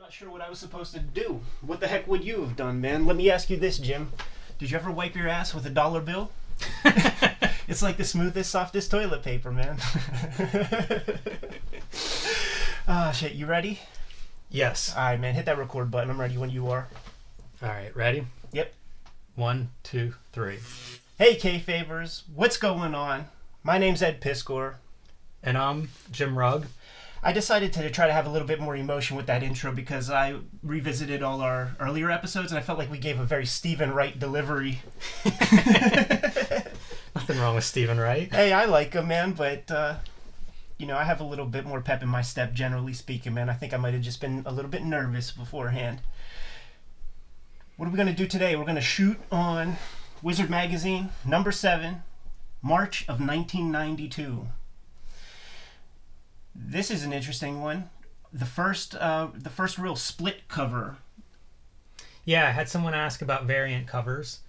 Not sure what I was supposed to do. What the heck would you have done, man? Let me ask you this, Jim. Did you ever wipe your ass with a dollar bill? It's like the smoothest, softest toilet paper, man. Ah, shit. You ready? Yes. All right, man. Hit that record button. I'm ready when you are. All right, ready? Yep. 1, 2, 3. Hey, Kayfabers. What's going on? My name's Ed Piscor. And I'm Jim Rugg. I decided to try to have a little bit more emotion with that intro because I revisited all our earlier episodes and I felt like we gave a very Stephen Wright delivery. Nothing wrong with Stephen Wright. Hey, I like him, man, but, I have a little bit more pep in my step, generally speaking, man. I think I might have just been a little bit nervous beforehand. What are we going to do today? We're going to shoot on Wizard Magazine, number 7, March of 1992. This is an interesting one. The first real split cover. Yeah, I had someone ask about variant covers.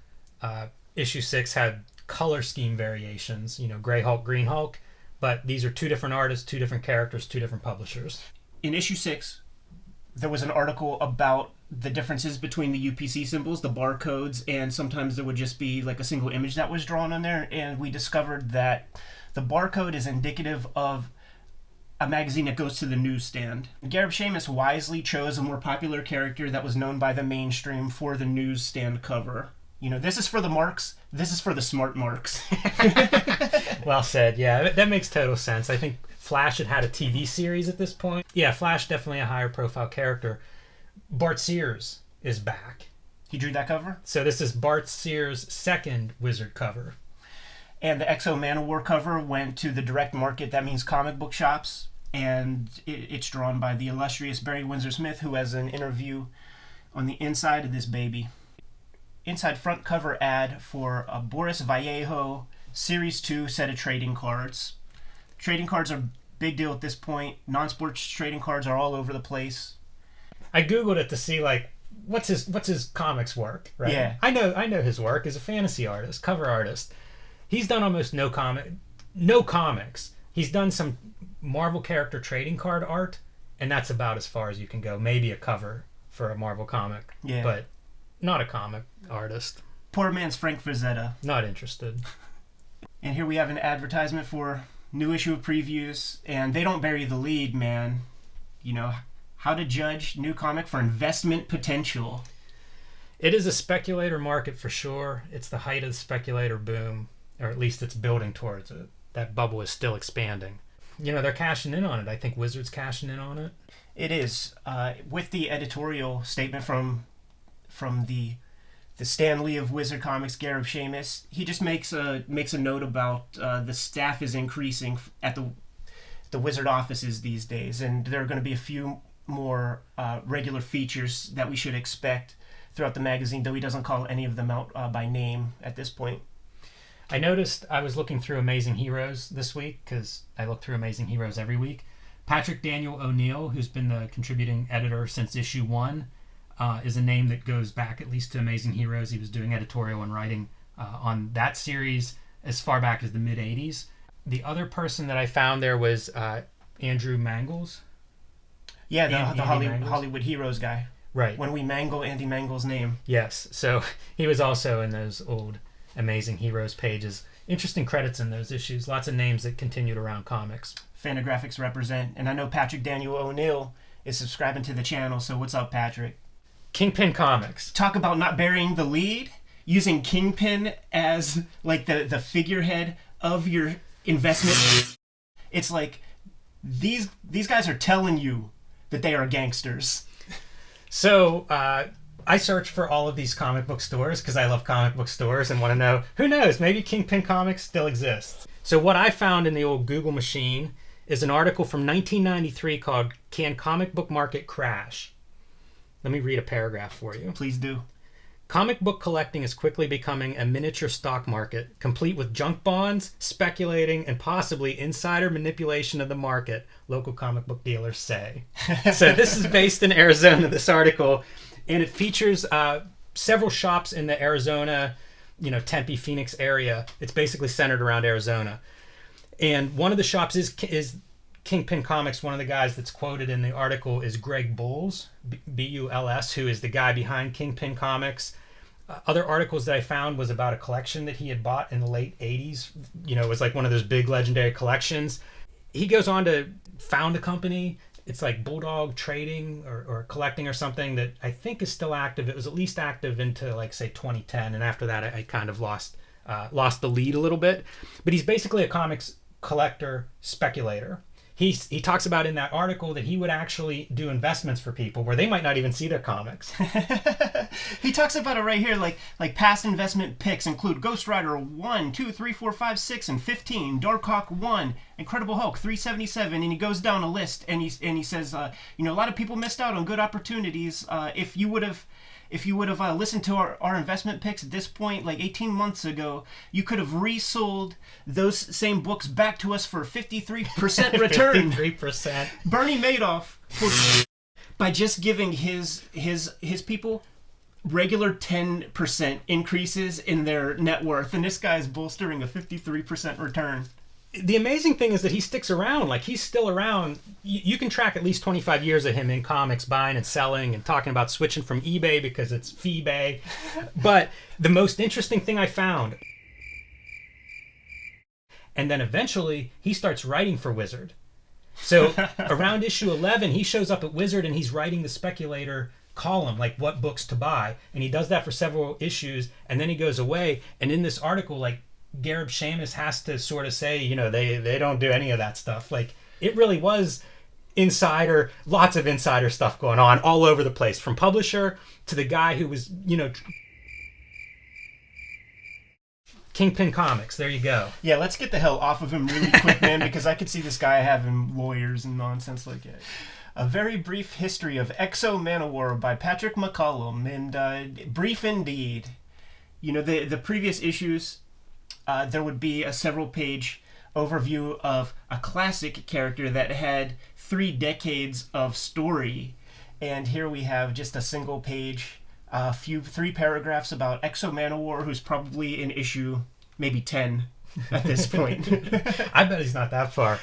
Issue 6 had color scheme variations, Gray Hulk, Green Hulk, but these are two different artists, two different characters, two different publishers. In issue 6, there was an article about the differences between the UPC symbols, the barcodes, and sometimes there would just be like a single image that was drawn on there, and we discovered that the barcode is indicative of a magazine that goes to the newsstand. Gareb Shamus wisely chose a more popular character that was known by the mainstream for the newsstand cover. This is for the marks, this is for the smart marks. Well said, yeah, that makes total sense. I think Flash had a TV series at this point. Yeah, Flash definitely a higher profile character. Bart Sears is back. He drew that cover? So this is Bart Sears' second Wizard cover. And the Exo Manowar cover went to the direct market, that means comic book shops, and it's drawn by the illustrious Barry Windsor-Smith, who has an interview on the inside of this baby. Inside front cover ad for a Boris Vallejo Series 2 set of trading cards. Trading cards are a big deal at this point. Non-sports trading cards are all over the place. I googled it to see what's his comics work, right? Yeah. I know his work as a fantasy artist, cover artist. He's done almost no comics. He's done some Marvel character trading card art, and that's about as far as you can go. Maybe a cover for a Marvel comic, yeah, but not a comic artist. Poor man's Frank Frazetta. Not interested. And here we have an advertisement for new issue of previews, and they don't bury the lead, man. How to judge new comic for investment potential. It is a speculator market for sure. It's the height of the speculator boom, or at least it's building towards it. That bubble is still expanding. They're cashing in on it. I think Wizard's cashing in on it. It is. With the editorial statement from the Stan Lee of Wizard Comics, Gareb Shamus, he just makes a note about the staff is increasing at the Wizard offices these days, and there are going to be a few more regular features that we should expect throughout the magazine, though he doesn't call any of them out by name at this point. I noticed I was looking through Amazing Heroes this week, because I look through Amazing Heroes every week. Patrick Daniel O'Neill, who's been the contributing editor since issue 1, is a name that goes back at least to Amazing Heroes. He was doing editorial and writing on that series as far back as the mid-'80s. The other person that I found there was Andrew Mangels. Yeah, the Hollywood Heroes guy. Right. When we mangle Andy Mangel's name. Yes, so he was also in those old Amazing Heroes pages. Interesting credits in those issues. Lots of names that continued around comics. Fantagraphics represent. And I know Patrick Daniel O'Neill is subscribing to the channel, so what's up, Patrick? Kingpin Comics. Talk about not burying the lead. Using Kingpin as like the figurehead of your investment. It's like these guys are telling you that they are gangsters. So I search for all of these comic book stores because I love comic book stores and want to know, who knows, maybe Kingpin Comics still exists. So what I found in the old Google machine is an article from 1993 called Can Comic Book Market Crash? Let me read a paragraph for you. Please do. Comic book collecting is quickly becoming a miniature stock market, complete with junk bonds, speculating, and possibly insider manipulation of the market, local comic book dealers say. So this is based in Arizona, this article, and it features several shops in the Arizona, Tempe, Phoenix area. It's basically centered around Arizona. And one of the shops is Kingpin Comics, one of the guys that's quoted in the article is Greg Bulls, Buls, who is the guy behind Kingpin Comics. Other articles that I found was about a collection that he had bought in the late 80s. It was like one of those big legendary collections. He goes on to found a company. It's like Bulldog Trading or Collecting or something that I think is still active. It was at least active into like, say, 2010. And after that, I kind of lost the lead a little bit. But he's basically a comics collector speculator. He talks about in that article that he would actually do investments for people where they might not even see their comics. He talks about it right here, like past investment picks include Ghost Rider 1, 2, 3, 4, 5, 6, and 15, Darkhawk 1, Incredible Hulk 377, and he goes down a list and he says, a lot of people missed out on good opportunities. If you would have listened to our investment picks at this point, like 18 months ago, you could have resold those same books back to us for 53% return. 53%. Bernie Madoff, by just giving his people regular 10% increases in their net worth, and this guy is bolstering a 53% return. The amazing thing is that he sticks around. Like, he's still around. You can track at least 25 years of him in comics, buying and selling and talking about switching from eBay because it's Feebay. But the most interesting thing I found, and then eventually he starts writing for Wizard. So around issue 11, he shows up at Wizard and he's writing the speculator column, like what books to buy. And he does that for several issues, and then he goes away. And in this article, like, Gareb Shamus has to sort of say, they don't do any of that stuff. Like, it really was lots of insider stuff going on all over the place, from publisher to the guy who was, Kingpin Comics. There you go. Yeah, let's get the hell off of him really quick, man, because I could see this guy having lawyers and nonsense like that. A Very Brief History of Exo Manowar by Patrick McCollum, and brief indeed. The previous issues, there would be a several-page overview of a classic character that had 3 decades of story. And here we have just a single page, 3 paragraphs about Exo Manowar, who's probably in issue maybe 10 at this point. I bet he's not that far.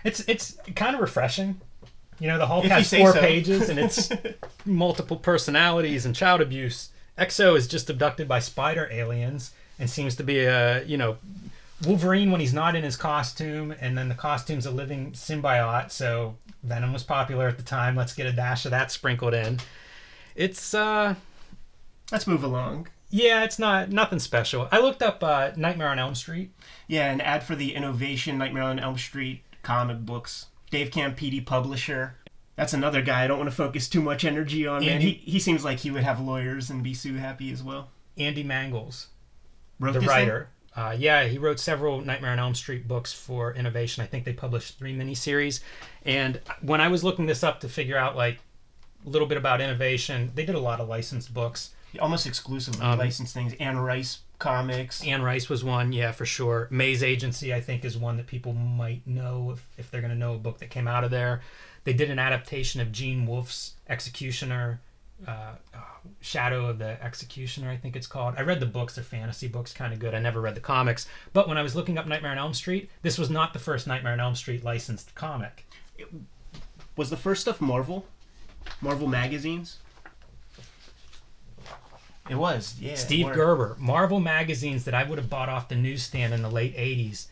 It's kind of refreshing. The Hulk If has you say 4 so. pages and it's multiple personalities and child abuse. Exo is just abducted by spider aliens and seems to be Wolverine when he's not in his costume, and then the costume's a living symbiote, so Venom was popular at the time. Let's get a dash of that sprinkled in. It's Let's move along. Yeah, it's nothing special. I looked up Nightmare on Elm Street. Yeah, an ad for the Innovation Nightmare on Elm Street comic books. Dave Campidi, publisher. That's another guy I don't want to focus too much energy on, man. He seems like he would have lawyers and be so happy as well. Andy Mangels, Wrote the this writer. He wrote several Nightmare on Elm Street books for Innovation. I think they published 3 miniseries. And when I was looking this up to figure out like a little bit about Innovation, they did a lot of licensed books. Almost exclusively licensed things. Anne Rice comics. Anne Rice was one, yeah, for sure. Maze Agency, I think, is one that people might know if they're going to know a book that came out of there. They did an adaptation of Gene Wolfe's Executioner, Shadow of the Executioner, I think it's called. I read the books. They're fantasy books, kind of good. I never read the comics. But when I was looking up Nightmare on Elm Street, this was not the first Nightmare on Elm Street licensed comic. Was the first stuff Marvel? Marvel magazines? It was, yeah. Steve Gerber. Marvel magazines that I would have bought off the newsstand in the late 80s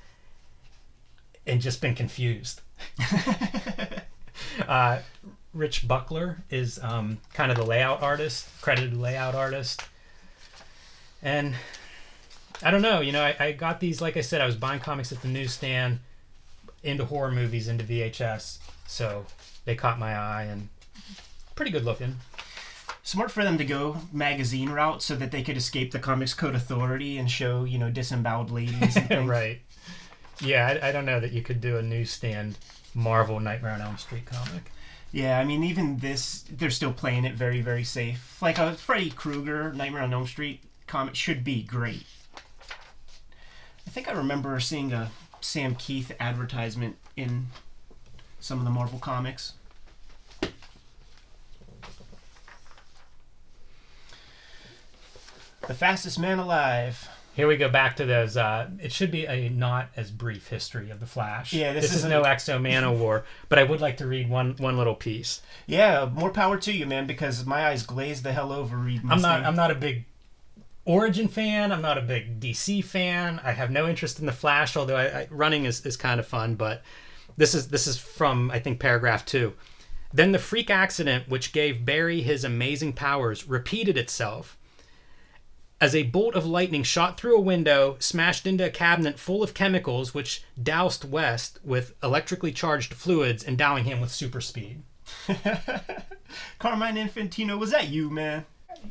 and just been confused. Rich Buckler is kind of the layout artist, credited layout artist. And I don't know, I got these, like I said, I was buying comics at the newsstand, into horror movies, into VHS. So they caught my eye and pretty good looking. Smart for them to go magazine route so that they could escape the Comics Code Authority and show, disemboweled ladies and things. Right. Yeah, I don't know that you could do a newsstand Marvel Nightmare on Elm Street comic. Yeah, I mean, even this, they're still playing it very, very safe. Like a Freddy Krueger Nightmare on Elm Street comic should be great. I think I remember seeing a Sam Keith advertisement in some of the Marvel comics. The Fastest Man Alive Here we go back to those. It should be a not as brief history of the Flash. Yeah, this is no Exo Mano War, but I would like to read one little piece. Yeah, more power to you, man, because my eyes glazed the hell over reading this thing. I'm not a big Origin fan. I'm not a big DC fan. I have no interest in the Flash, although running is kind of fun. But this is from, I think, paragraph 2. Then the freak accident which gave Barry his amazing powers repeated itself. As a bolt of lightning shot through a window, smashed into a cabinet full of chemicals, which doused West with electrically charged fluids, endowing him with super speed. Carmine Infantino, was that you, man?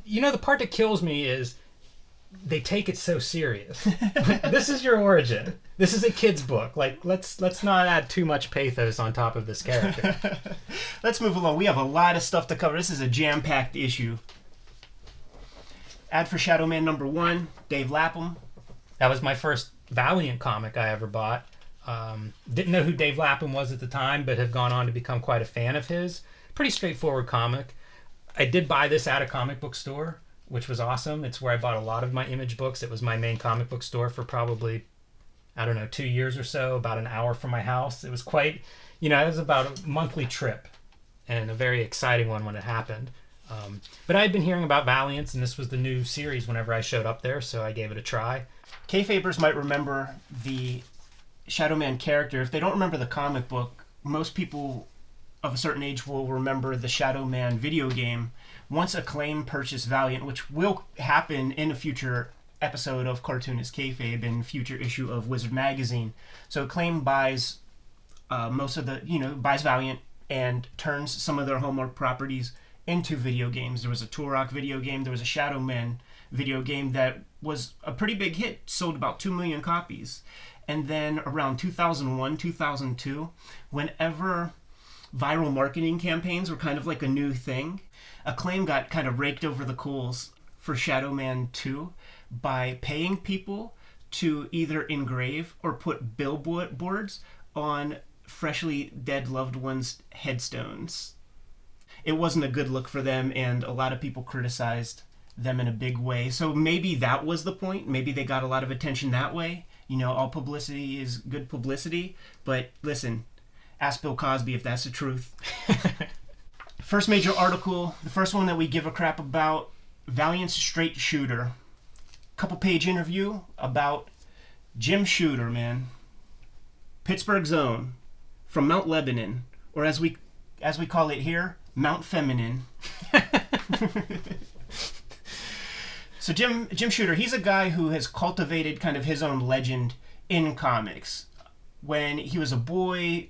You know, the part that kills me is they take it so serious. This is your origin. This is a kid's book. Like, let's not add too much pathos on top of this character. Let's move along. We have a lot of stuff to cover. This is a jam-packed issue. Ad for Shadow Man number 1, Dave Lapham. That was my first Valiant comic I ever bought. Didn't know who Dave Lapham was at the time, but have gone on to become quite a fan of his. Pretty straightforward comic. I did buy this at a comic book store, which was awesome. It's where I bought a lot of my Image books. It was my main comic book store for probably, 2 years or so, about an hour from my house. It was quite, it was about a monthly trip and a very exciting one when it happened. But I had been hearing about Valiant, and this was the new series whenever I showed up there, so I gave it a try. Kayfabers might remember the Shadow Man character. If they don't remember the comic book, most people of a certain age will remember the Shadow Man video game. Once Acclaim purchased Valiant, which will happen in a future episode of Cartoonist Kayfabe and future issue of Wizard Magazine. So Acclaim buys buys Valiant and turns some of their Hallmark properties into video games. There was a Turok video game. There was a Shadow Man video game that was a pretty big hit, sold about 2 million copies. And then around 2001, 2002, whenever viral marketing campaigns were kind of like a new thing, Acclaim got kind of raked over the coals for Shadow Man 2 by paying people to either engrave or put billboards on freshly dead loved ones' headstones. It wasn't a good look for them, and a lot of people criticized them in a big way. So maybe that was the point. Maybe they got a lot of attention that way. All publicity is good publicity. But listen, ask Bill Cosby if that's the truth. First major article, the first one that we give a crap about, Valiant's Straight Shooter. Couple-page interview about Jim Shooter, man. Pittsburgh's own, from Mount Lebanon, or as we call it here, Mount Feminine. So Jim Shooter, he's a guy who has cultivated kind of his own legend in comics. When he was a boy,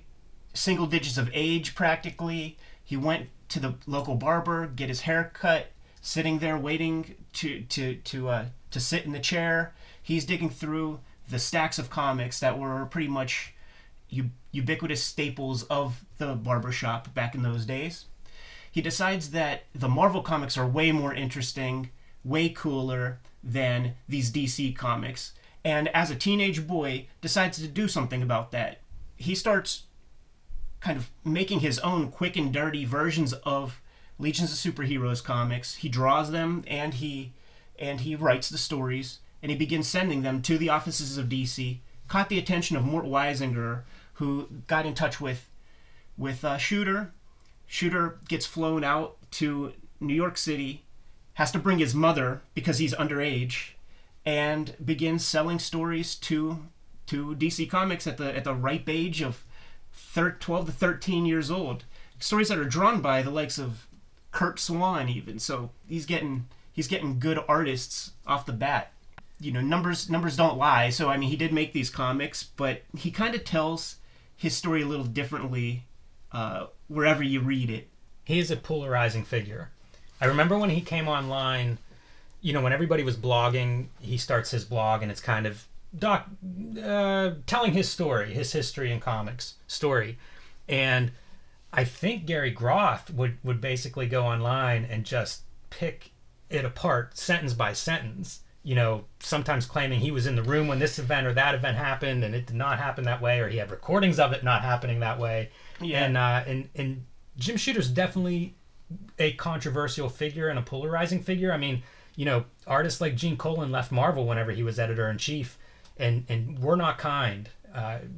single digits of age practically, he went to the local barber, get his hair cut, sitting there waiting to sit in the chair. He's digging through the stacks of comics that were pretty much ubiquitous staples of the barbershop back in those days. He decides that the Marvel comics are way more interesting, way cooler than these DC comics. And as a teenage boy, decides to do something about that. He starts kind of making his own quick and dirty versions of Legions of Superheroes comics. He draws them and he writes the stories, and he begins sending them to the offices of DC. Caught the attention of Mort Weisinger, who got in touch with Shooter. Shooter gets flown out to New York City, has to bring his mother because he's underage, and begins selling stories to DC Comics at the ripe age of 12 to 13 years old. Stories that are drawn by the likes of Kurt Swan even. So he's getting good artists off the bat. Numbers don't lie. So I mean, he did make these comics, but he kind of tells his story a little differently wherever you read it. He is a polarizing figure. I remember when he came online, when everybody was blogging, he starts his blog, and it's kind of telling his story, his history in comics story. And I think Gary Groth would basically go online and just pick it apart sentence by sentence, sometimes claiming he was in the room when this event or that event happened and it did not happen that way, or he had recordings of it not happening that way. Yeah. And Jim Shooter's definitely a controversial figure and a polarizing figure. I mean, artists like Gene Colan left Marvel whenever he was editor-in-chief, and were not kind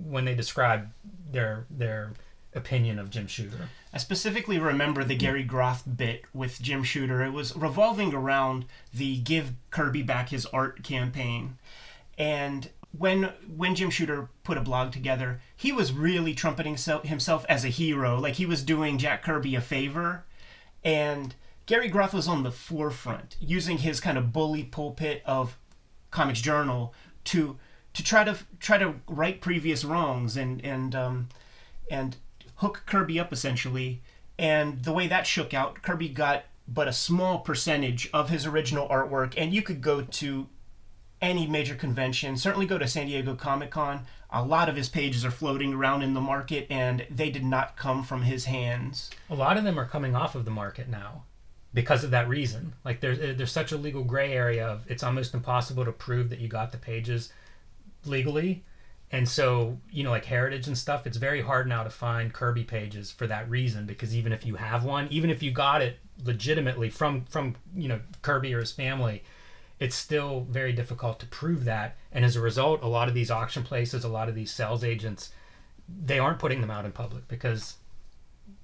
when they described their opinion of Jim Shooter. I specifically remember the Gary Groth bit with Jim Shooter. It was revolving around the Give Kirby Back His Art campaign. And when Jim Shooter put a blog together, he was really trumpeting himself as a hero, like he was doing Jack Kirby a favor. And Gary Groth was on the forefront, using his kind of bully pulpit of Comics Journal to try to right previous wrongs and hook Kirby up, essentially. And the way that shook out, Kirby got but a small percentage of his original artwork, and you could go to any major convention, certainly go to San Diego Comic-Con. A lot of his pages are floating around in the market, and they did not come from his hands. A lot of them are coming off of the market now because of that reason. Like there's such a legal gray area of it's almost impossible to prove that you got the pages legally. And so, like Heritage and stuff, it's very hard now to find Kirby pages for that reason, because even if you have one, even if you got it legitimately from Kirby or his family, it's still very difficult to prove that. And as a result, a lot of these auction places, a lot of these sales agents, they aren't putting them out in public because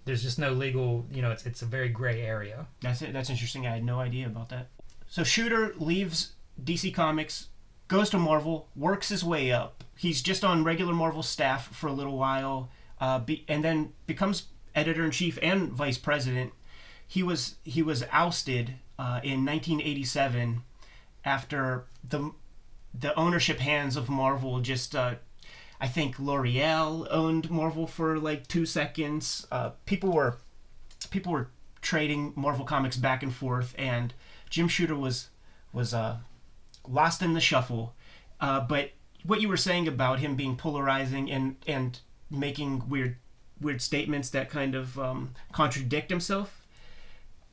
there's just no legal, it's a very gray area. That's it. That's interesting. I had no idea about that. So Shooter leaves DC Comics, goes to Marvel, works his way up. He's just on regular Marvel staff for a little while, and then becomes editor-in-chief and vice president. He was ousted in 1987 after the ownership hands of Marvel just I think L'Oreal owned Marvel for like 2 seconds. People were trading Marvel Comics back and forth, and Jim Shooter was lost in the shuffle. But what you were saying about him being polarizing and making weird statements that kind of contradict himself,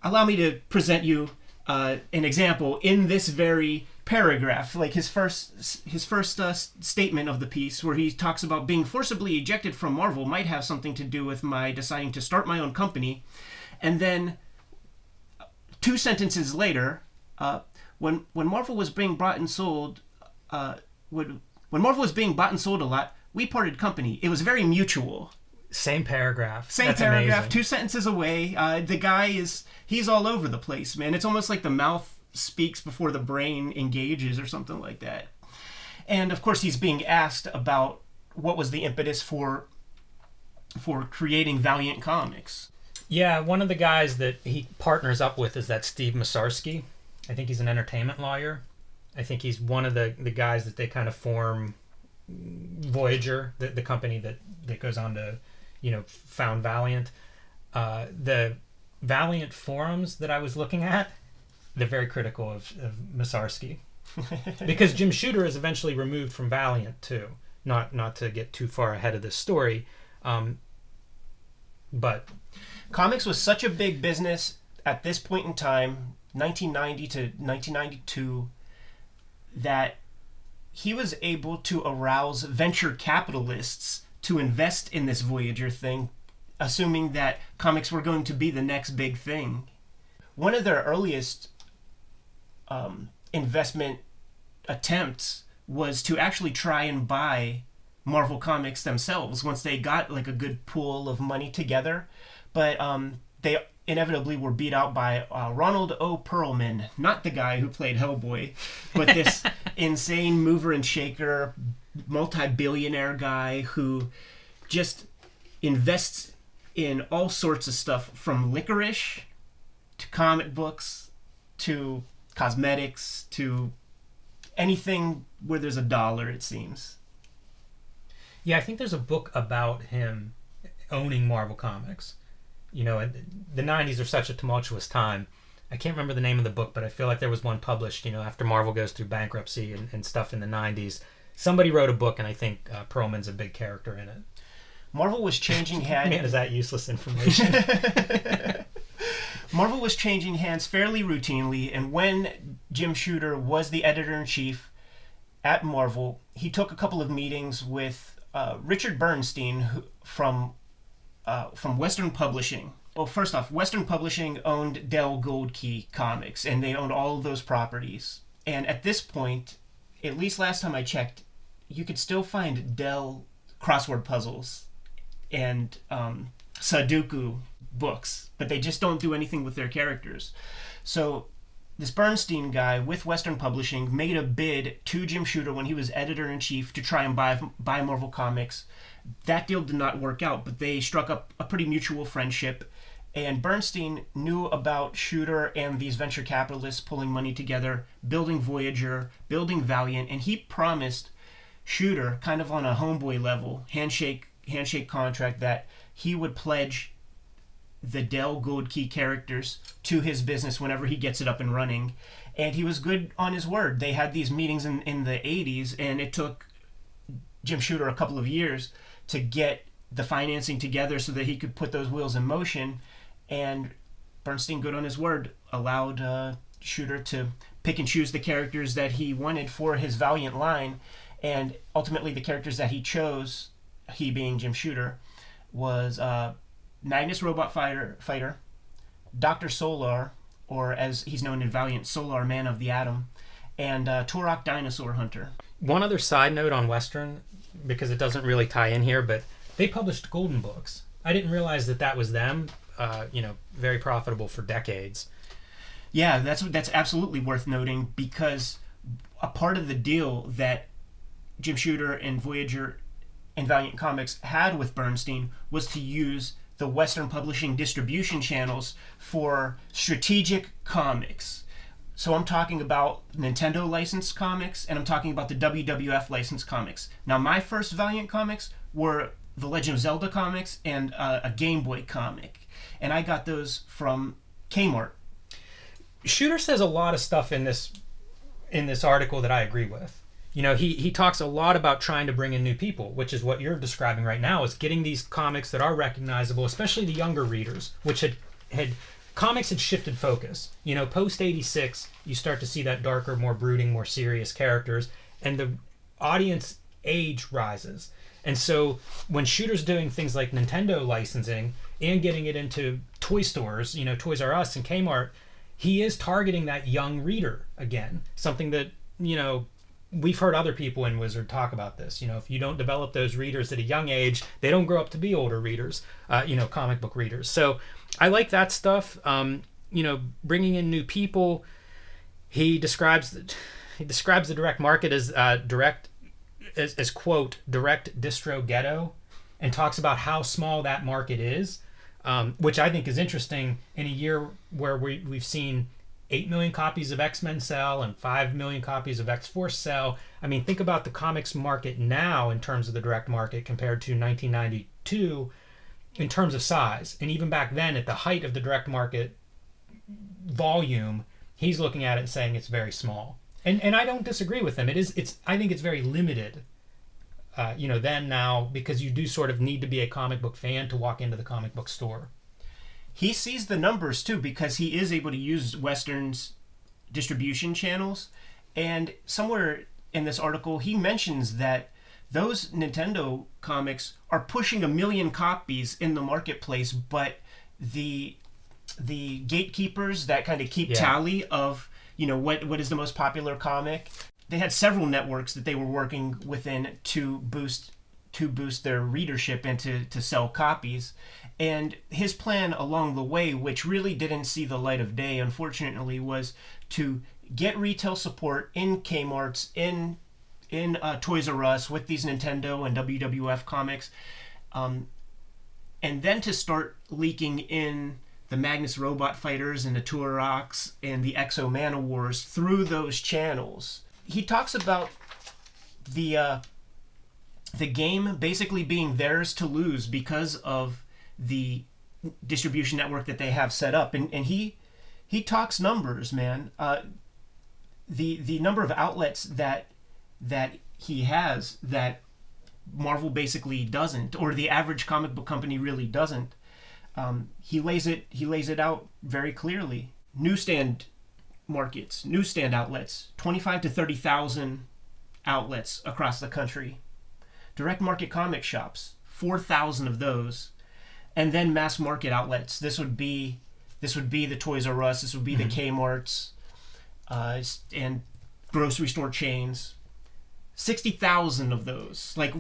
allow me to present you an example in this very paragraph, like his first statement of the piece, where he talks about being forcibly ejected from Marvel might have something to do with my deciding to start my own company. And then 2 sentences later, when Marvel was being bought and sold, when Marvel was being bought and sold a lot, we parted company. It was very mutual. Same paragraph. That's paragraph, amazing. 2 sentences away. The guy he's all over the place, man. It's almost like the mouth speaks before the brain engages or something like that. And of course he's being asked about what was the impetus for creating Valiant Comics. Yeah, one of the guys that he partners up with is that Steve Masarski. I think he's an entertainment lawyer. I think he's one of the guys that they kind of form Voyager, the company that goes on to, found Valiant. The Valiant forums that I was looking at, they're very critical of Masarski. Because Jim Shooter is eventually removed from Valiant too. Not to get too far ahead of this story. But comics was such a big business at this point in time, 1990 to 1992, that he was able to arouse venture capitalists to invest in this Voyager thing, assuming that comics were going to be the next big thing. One of their earliest investment attempts was to actually try and buy Marvel Comics themselves once they got like a good pool of money together. But they inevitably were beat out by Ronald O. Perlman, not the guy who played Hellboy, but this insane mover and shaker, multi-billionaire guy who just invests in all sorts of stuff, from licorice to comic books to cosmetics to anything where there's a dollar, it seems. Yeah, I think there's a book about him owning Marvel Comics. The 90s are such a tumultuous time. I can't remember the name of the book, but I feel like there was one published, after Marvel goes through bankruptcy and stuff in the 90s. Somebody wrote a book, and I think Perlman's a big character in it. Marvel was changing hands. Man, is that useless information? Marvel was changing hands fairly routinely, and when Jim Shooter was the editor-in-chief at Marvel, he took a couple of meetings with Richard Bernstein from Western Publishing. Well, first off, Western Publishing owned Dell Gold Key Comics, and they owned all of those properties. And at this point, at least last time I checked, you could still find Dell crossword puzzles and Sudoku books, but they just don't do anything with their characters. So this Bernstein guy with Western Publishing made a bid to Jim Shooter when he was editor-in-chief to try and buy Marvel Comics. That deal did not work out, but they struck up a pretty mutual friendship. And Bernstein knew about Shooter and these venture capitalists pulling money together, building Voyager, building Valiant, and he promised Shooter, kind of on a homeboy level, handshake contract, that he would pledge the Dell Gold Key characters to his business whenever he gets it up and running. And he was good on his word. They had these meetings in the 80s, and it took Jim Shooter a couple of years to get the financing together so that he could put those wheels in motion. And Bernstein, good on his word, allowed Shooter to pick and choose the characters that he wanted for his Valiant line. And ultimately the characters that he chose, he being Jim Shooter, was Magnus Robot Fighter, Dr. Solar, or as he's known in Valiant, Solar Man of the Atom, and Turok Dinosaur Hunter. One other side note on Western, because it doesn't really tie in here, but they published Golden Books. I didn't realize that was them. Very profitable for decades. Yeah, that's absolutely worth noting, because a part of the deal that Jim Shooter and Voyager and Valiant Comics had with Bernstein was to use the Western Publishing distribution channels for strategic comics. So I'm talking about Nintendo licensed comics, and I'm talking about the WWF licensed comics. Now, my first Valiant comics were the Legend of Zelda comics and a Game Boy comic. And I got those from Kmart. Shooter says a lot of stuff in this article that I agree with. He talks a lot about trying to bring in new people, which is what you're describing right now, is getting these comics that are recognizable, especially the younger readers, which had comics had shifted focus. Post 86, you start to see that darker, more brooding, more serious characters, and the audience age rises. And so when Shooter's doing things like Nintendo licensing and getting it into toy stores, Toys R Us and Kmart, he is targeting that young reader again. Something that, we've heard other people in Wizard talk about this. If you don't develop those readers at a young age, they don't grow up to be older readers, comic book readers. So I like that stuff. Bringing in new people. He describes the direct market as as quote, direct distro ghetto, and talks about how small that market is, which I think is interesting in a year where we've seen 8 million copies of X-Men sell and 5 million copies of X-Force sell. I mean, think about the comics market now in terms of the direct market compared to 1992 in terms of size. And even back then, at the height of the direct market volume, he's looking at it and saying it's very small. And I don't disagree with him. I think it's very limited, then, now, because you do sort of need to be a comic book fan to walk into the comic book store. He sees the numbers too, because he is able to use Western's distribution channels. And somewhere in this article, he mentions that those Nintendo comics are pushing 1 million copies in the marketplace, but the gatekeepers that kind of keep tally of what is the most popular comic, they had several networks that they were working within to boost their readership and to sell copies. And his plan along the way, which really didn't see the light of day, unfortunately, was to get retail support in Kmart's, in Toys R Us with these Nintendo and WWF comics, and then to start leaking in the Magnus Robot Fighters and the Turoks and the Exo Man-O-Wars through those channels. He talks about the game basically being theirs to lose because of the distribution network that they have set up. And he talks numbers, man. The number of outlets that he has that Marvel basically doesn't, or the average comic book company really doesn't. He lays it out very clearly. Newsstand markets, newsstand outlets, 25 to 30,000 outlets across the country. Direct market comic shops, 4,000 of those. and then mass market outlets. This would be the Toys R Us. This would be the Kmart's, and grocery store chains. 60,000 of those. Like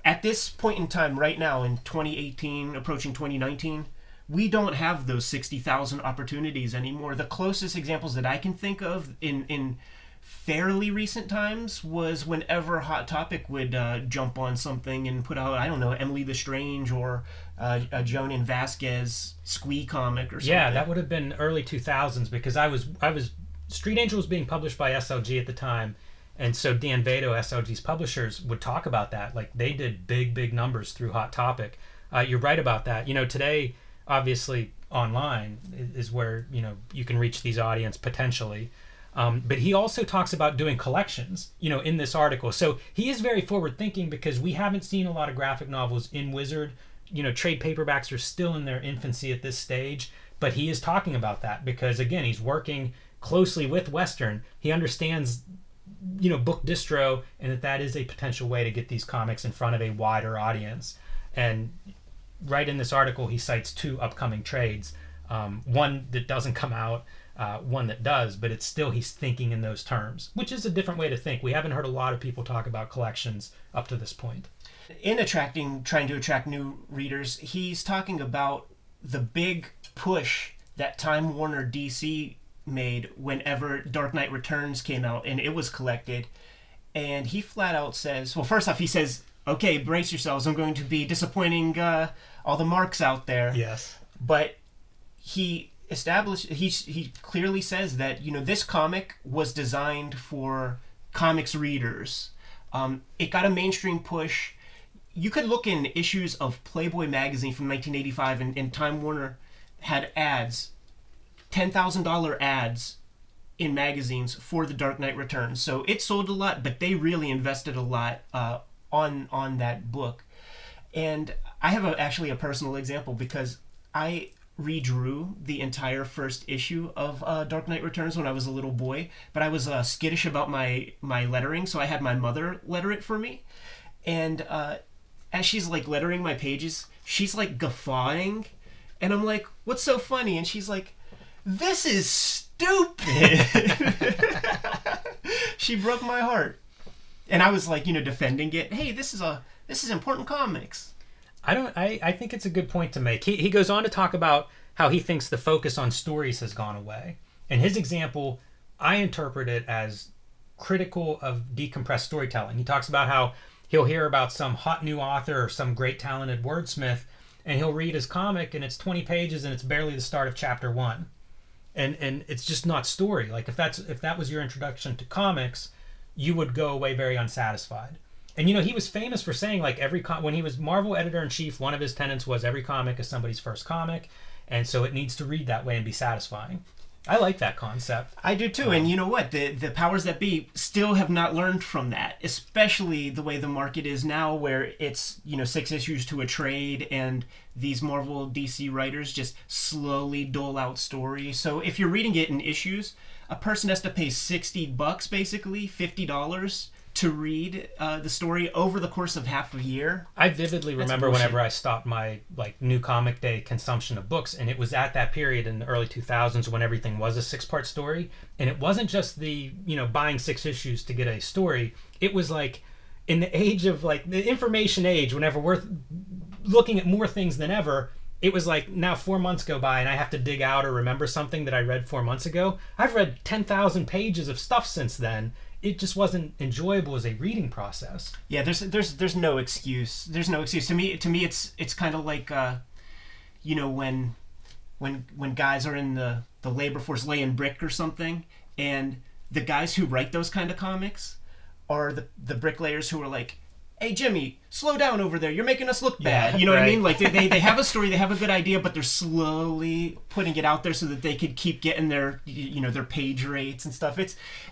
at this point in time, right now in 2018, approaching 2019, we don't have those 60,000 opportunities anymore. The closest examples that I can think of in fairly recent times was whenever Hot Topic would jump on something and put out, I don't know, Emily the Strange or a Jonan Vasquez Squee comic or something. Yeah, that would have been early 2000s, because I was Street Angel was being published by SLG at the time, and so Dan Vado, SLG's publishers, would talk about that. Like, they did big numbers through Hot Topic. You're right about that. Today, obviously, online is where you can reach these audience potentially. But he also talks about doing collections, in this article. So he is very forward thinking, because we haven't seen a lot of graphic novels in Wizard. Trade paperbacks are still in their infancy at this stage, but he is talking about that because, again, he's working closely with Western. He understands, book distro, and that is a potential way to get these comics in front of a wider audience. And right in this article, he cites 2 upcoming trades, one that doesn't come out, one that does, but it's still, he's thinking in those terms, which is a different way to think. We haven't heard a lot of people talk about collections up to this point. In trying to attract new readers, he's talking about the big push that Time Warner DC made whenever Dark Knight Returns came out and it was collected. And he flat out says, well, first off, he says, okay, brace yourselves, I'm going to be disappointing all the marks out there. Yes. But he clearly says that this comic was designed for comics readers. It got a mainstream push. You could look in issues of Playboy magazine from 1985, and Time Warner had ads, $10,000 ads in magazines for The Dark Knight Returns. So it sold a lot, but they really invested a lot on that book. And I have actually a personal example, because I redrew the entire first issue of Dark Knight Returns when I was a little boy, but I was skittish about my lettering, so I had my mother letter it for me. And as she's like lettering my pages, she's like guffawing, and I'm like, what's so funny? And she's like, this is stupid. She broke my heart. And I was like, defending it. Hey, this is important comics. I think it's a good point to make. He goes on to talk about how he thinks the focus on stories has gone away. And his example, I interpret it as critical of decompressed storytelling. He talks about how he'll hear about some hot new author or some great talented wordsmith, and he'll read his comic, and it's 20 pages, and it's barely the start of chapter 1. And it's just not story. Like, if that was your introduction to comics, you would go away very unsatisfied. And he was famous for saying, like, when he was Marvel editor-in-chief, one of his tenets was every comic is somebody's first comic, and so it needs to read that way and be satisfying. I like that concept. I do too, and you know what? The powers that be still have not learned from that, especially the way the market is now, where it's 6 issues to a trade, and these Marvel DC writers just slowly dole out stories. So if you're reading it in issues, a person has to pay $60, basically $50, to read the story over the course of half a year. I vividly remember whenever I stopped my New Comic Day consumption of books, and it was at that period in the early 2000s when everything was a 6-part story, and it wasn't just the buying 6 issues to get a story. It was like in the age of the information age, whenever we're looking at more things than ever, it was like now 4 months go by and I have to dig out or remember something that I read 4 months ago. I've read 10,000 pages of stuff since then. It just wasn't enjoyable as a reading process. Yeah, there's no excuse. There's no excuse. To me it's kind of like when guys are in the labor force laying brick or something, and the guys who write those kind of comics are the bricklayers who are like, hey Jimmy, slow down over there, you're making us look bad. Yeah, you know right. what I mean? Like they have a story, they have a good idea, but they're slowly putting it out there so that they could keep getting their their page rates and stuff.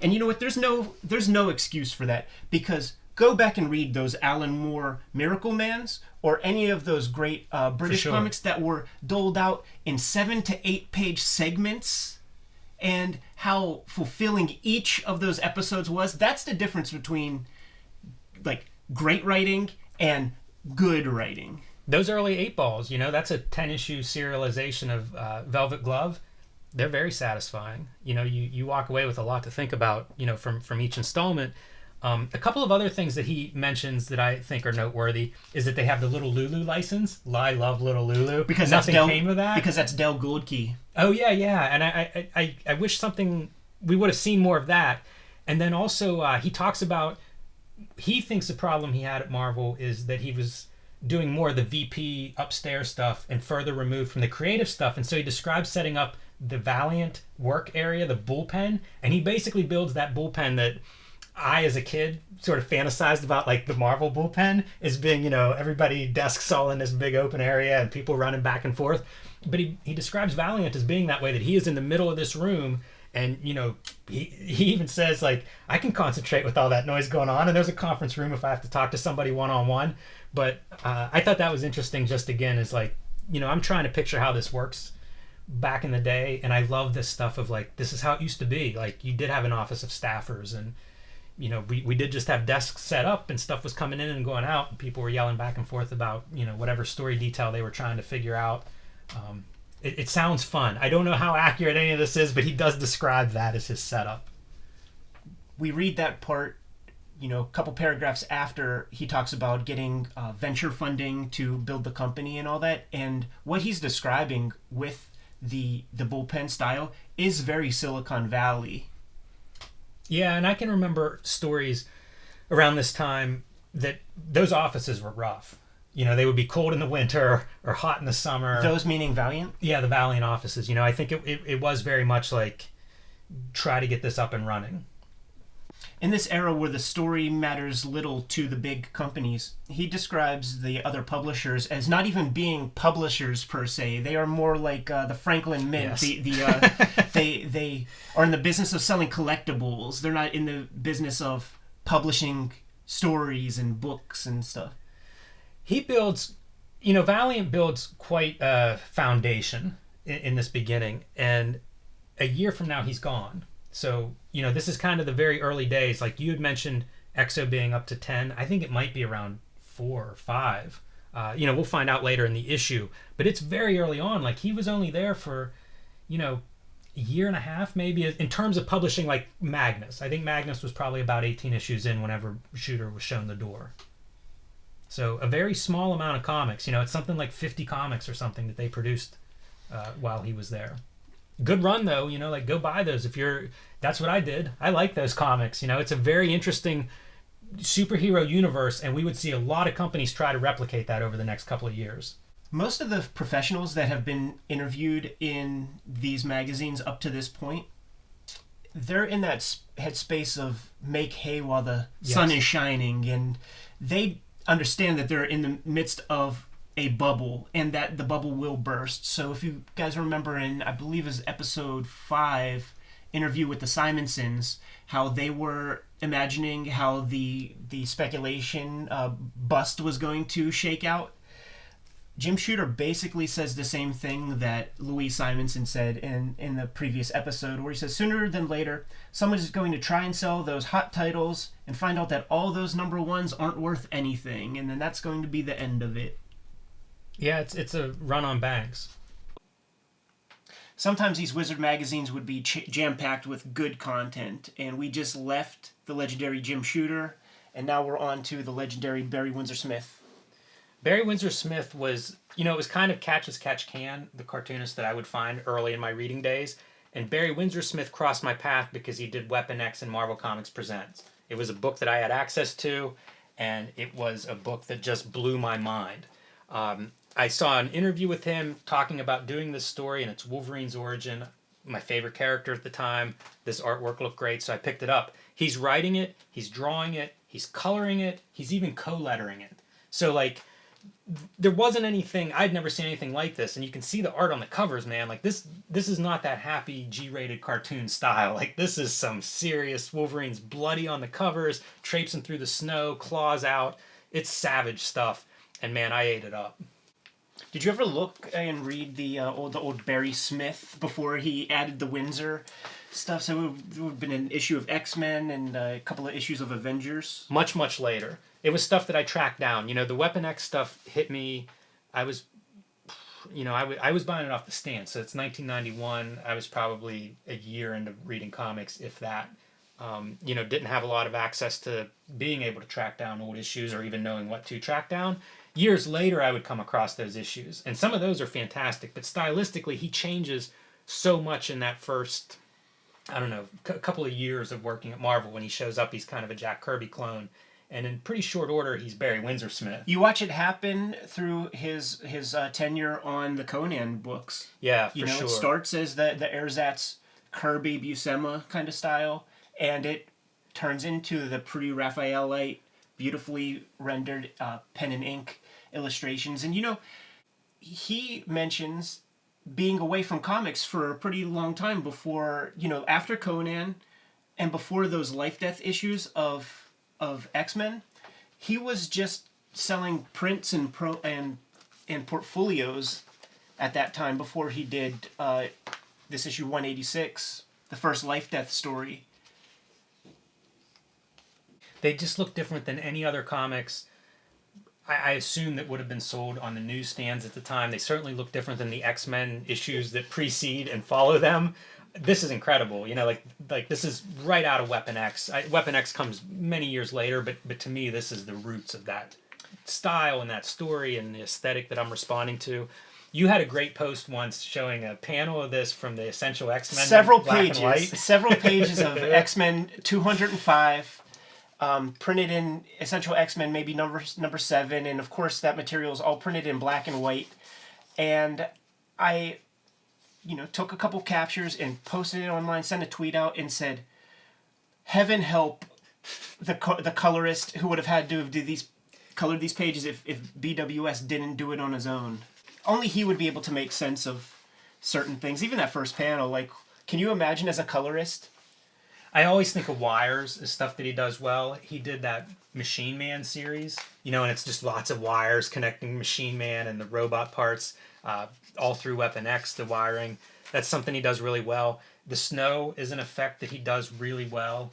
And you know what, there's no excuse for that, because go back and read those Alan Moore Miracle Mans or any of those great British comics that were doled out in 7 to 8 page segments, and how fulfilling each of those episodes was. That's the difference between great writing and good writing. Those early 8 balls, that's a 10-issue serialization of Velvet Glove. They're very satisfying. You walk away with a lot to think about, from each installment. A couple of other things that he mentions that I think are noteworthy is that they have the Little Lulu license. I love Little Lulu. Because nothing came of that. Because that's Del Goldkey. Oh yeah, and I wish we would have seen more of that. And then also he talks about, he thinks the problem he had at Marvel is that he was doing more of the VP upstairs stuff and further removed from the creative stuff. And so he describes setting up the Valiant work area, the bullpen, and he basically builds that bullpen that I, as a kid, sort of fantasized about, like the Marvel bullpen as being, everybody desks all in this big open area and people running back and forth. But he describes Valiant as being that way, that he is in the middle of this room. And, he even says, like, I can concentrate with all that noise going on. And there's a conference room if I have to talk to somebody one-on-one. But I thought that was interesting, just again, is like, I'm trying to picture how this works back in the day. And I love this stuff of, like, this is how it used to be. Like, you did have an office of staffers. And, we did just have desks set up and stuff was coming in and going out. And people were yelling back and forth about, whatever story detail they were trying to figure out. It sounds fun. I don't know how accurate any of this is, but he does describe that as his setup. We read that part, a couple paragraphs after he talks about getting venture funding to build the company and all that. And what he's describing with the bullpen style is very Silicon Valley. Yeah, and I can remember stories around this time that those offices were rough. They would be cold in the winter or hot in the summer. Those meaning Valiant? Yeah, the Valiant offices. I think it was very much like, try to get this up and running. In this era where the story matters little to the big companies, he describes the other publishers as not even being publishers per se. They are more like the Franklin Mint. Yes. They are in the business of selling collectibles. They're not in the business of publishing stories and books and stuff. He builds, Valiant builds quite a foundation in this beginning, and a year from now he's gone. So, this is kind of the very early days. Like you had mentioned EXO being up to 10. I think it might be around 4 or 5. We'll find out later in the issue, but it's very early on. Like he was only there for, a year and a half maybe in terms of publishing, like Magnus. I think Magnus was probably about 18 issues in whenever Shooter was shown the door. So a very small amount of comics. It's something like 50 comics or something that they produced while he was there. Good run though, like go buy those if you're. That's what I did. I like those comics. It's a very interesting superhero universe, and we would see a lot of companies try to replicate that over the next couple of years. Most of the professionals that have been interviewed in these magazines up to this point, they're in that headspace of make hay while the sun is shining, and they understand that they're in the midst of a bubble and that the bubble will burst. So if you guys remember in, I believe is episode 5, interview with the Simonsons, how they were imagining how the speculation bust was going to shake out. Jim Shooter basically says the same thing that Louise Simonson said in the previous episode, where he says, sooner than later, someone is going to try and sell those hot titles and find out that all those number ones aren't worth anything, and then that's going to be the end of it. Yeah, it's a run on banks. Sometimes these Wizard magazines would be jam-packed with good content, and we just left the legendary Jim Shooter, and now we're on to the legendary Barry Windsor-Smith. Barry Windsor-Smith was, it was kind of catch as catch can, the cartoonist that I would find early in my reading days. And Barry Windsor-Smith crossed my path because he did Weapon X and Marvel Comics Presents. It was a book that I had access to, and it was a book that just blew my mind. I saw an interview with him talking about doing this story, and it's Wolverine's origin, my favorite character at the time. This artwork looked great, so I picked it up. He's writing it, he's drawing it, he's coloring it, he's even co-lettering it. So, like, there wasn't anything, I'd never seen anything like this, and you can see the art on the covers, man. Like, this is not that happy G-rated cartoon style. Like, this is some serious Wolverine's bloody on the covers, traipsing through the snow, claws out. It's savage stuff, and man, I ate it up. Did you ever look and read the old Barry Smith before he added the Windsor stuff? So it would have been an issue of X-Men and a couple of issues of Avengers. Much, much later. It was stuff that I tracked down. The Weapon X stuff hit me I was, I was buying it off the stand. So it's 1991. I was probably a year into reading comics, if that. Didn't have a lot of access to being able to track down old issues or even knowing what to track down. Years later, I would come across those issues, and some of those are fantastic. But stylistically, he changes so much in that first, I don't know, couple of years of working at Marvel. When he shows up, he's kind of a Jack Kirby clone, and in pretty short order, he's Barry Windsor-Smith. You watch it happen through his tenure on the Conan books. Yeah, for sure. It starts as the ersatz Kirby Buscema kind of style, and it turns into the pre-Raphaelite, beautifully rendered pen and ink illustrations. And he mentions being away from comics for a pretty long time before, after Conan and before those Life Death issues of X-Men, he was just selling prints and portfolios at that time before he did this issue 186, the first Life Death story. They just look different than any other comics I assume that would have been sold on the newsstands at the time. They certainly look different than the X-Men issues that precede and follow them. This is incredible. Like this is right out of Weapon X. Weapon X comes many years later, but to me, this is the roots of that style and that story and the aesthetic that I'm responding to. You had a great post once showing a panel of this from the Essential X-Men. Several pages of X-Men 205. Printed in Essential X-Men, maybe number 7, and of course that material is all printed in black and white. And I, took a couple captures and posted it online, sent a tweet out, and said, "Heaven help the colorist who would have had to have colored these pages if BWS didn't do it on his own. Only he would be able to make sense of certain things. Even that first panel, like, can you imagine as a colorist?" I always think of Wires as stuff that he does well. He did that Machine Man series, and it's just lots of wires connecting Machine Man and the robot parts all through Weapon X, the wiring. That's something he does really well. The snow is an effect that he does really well.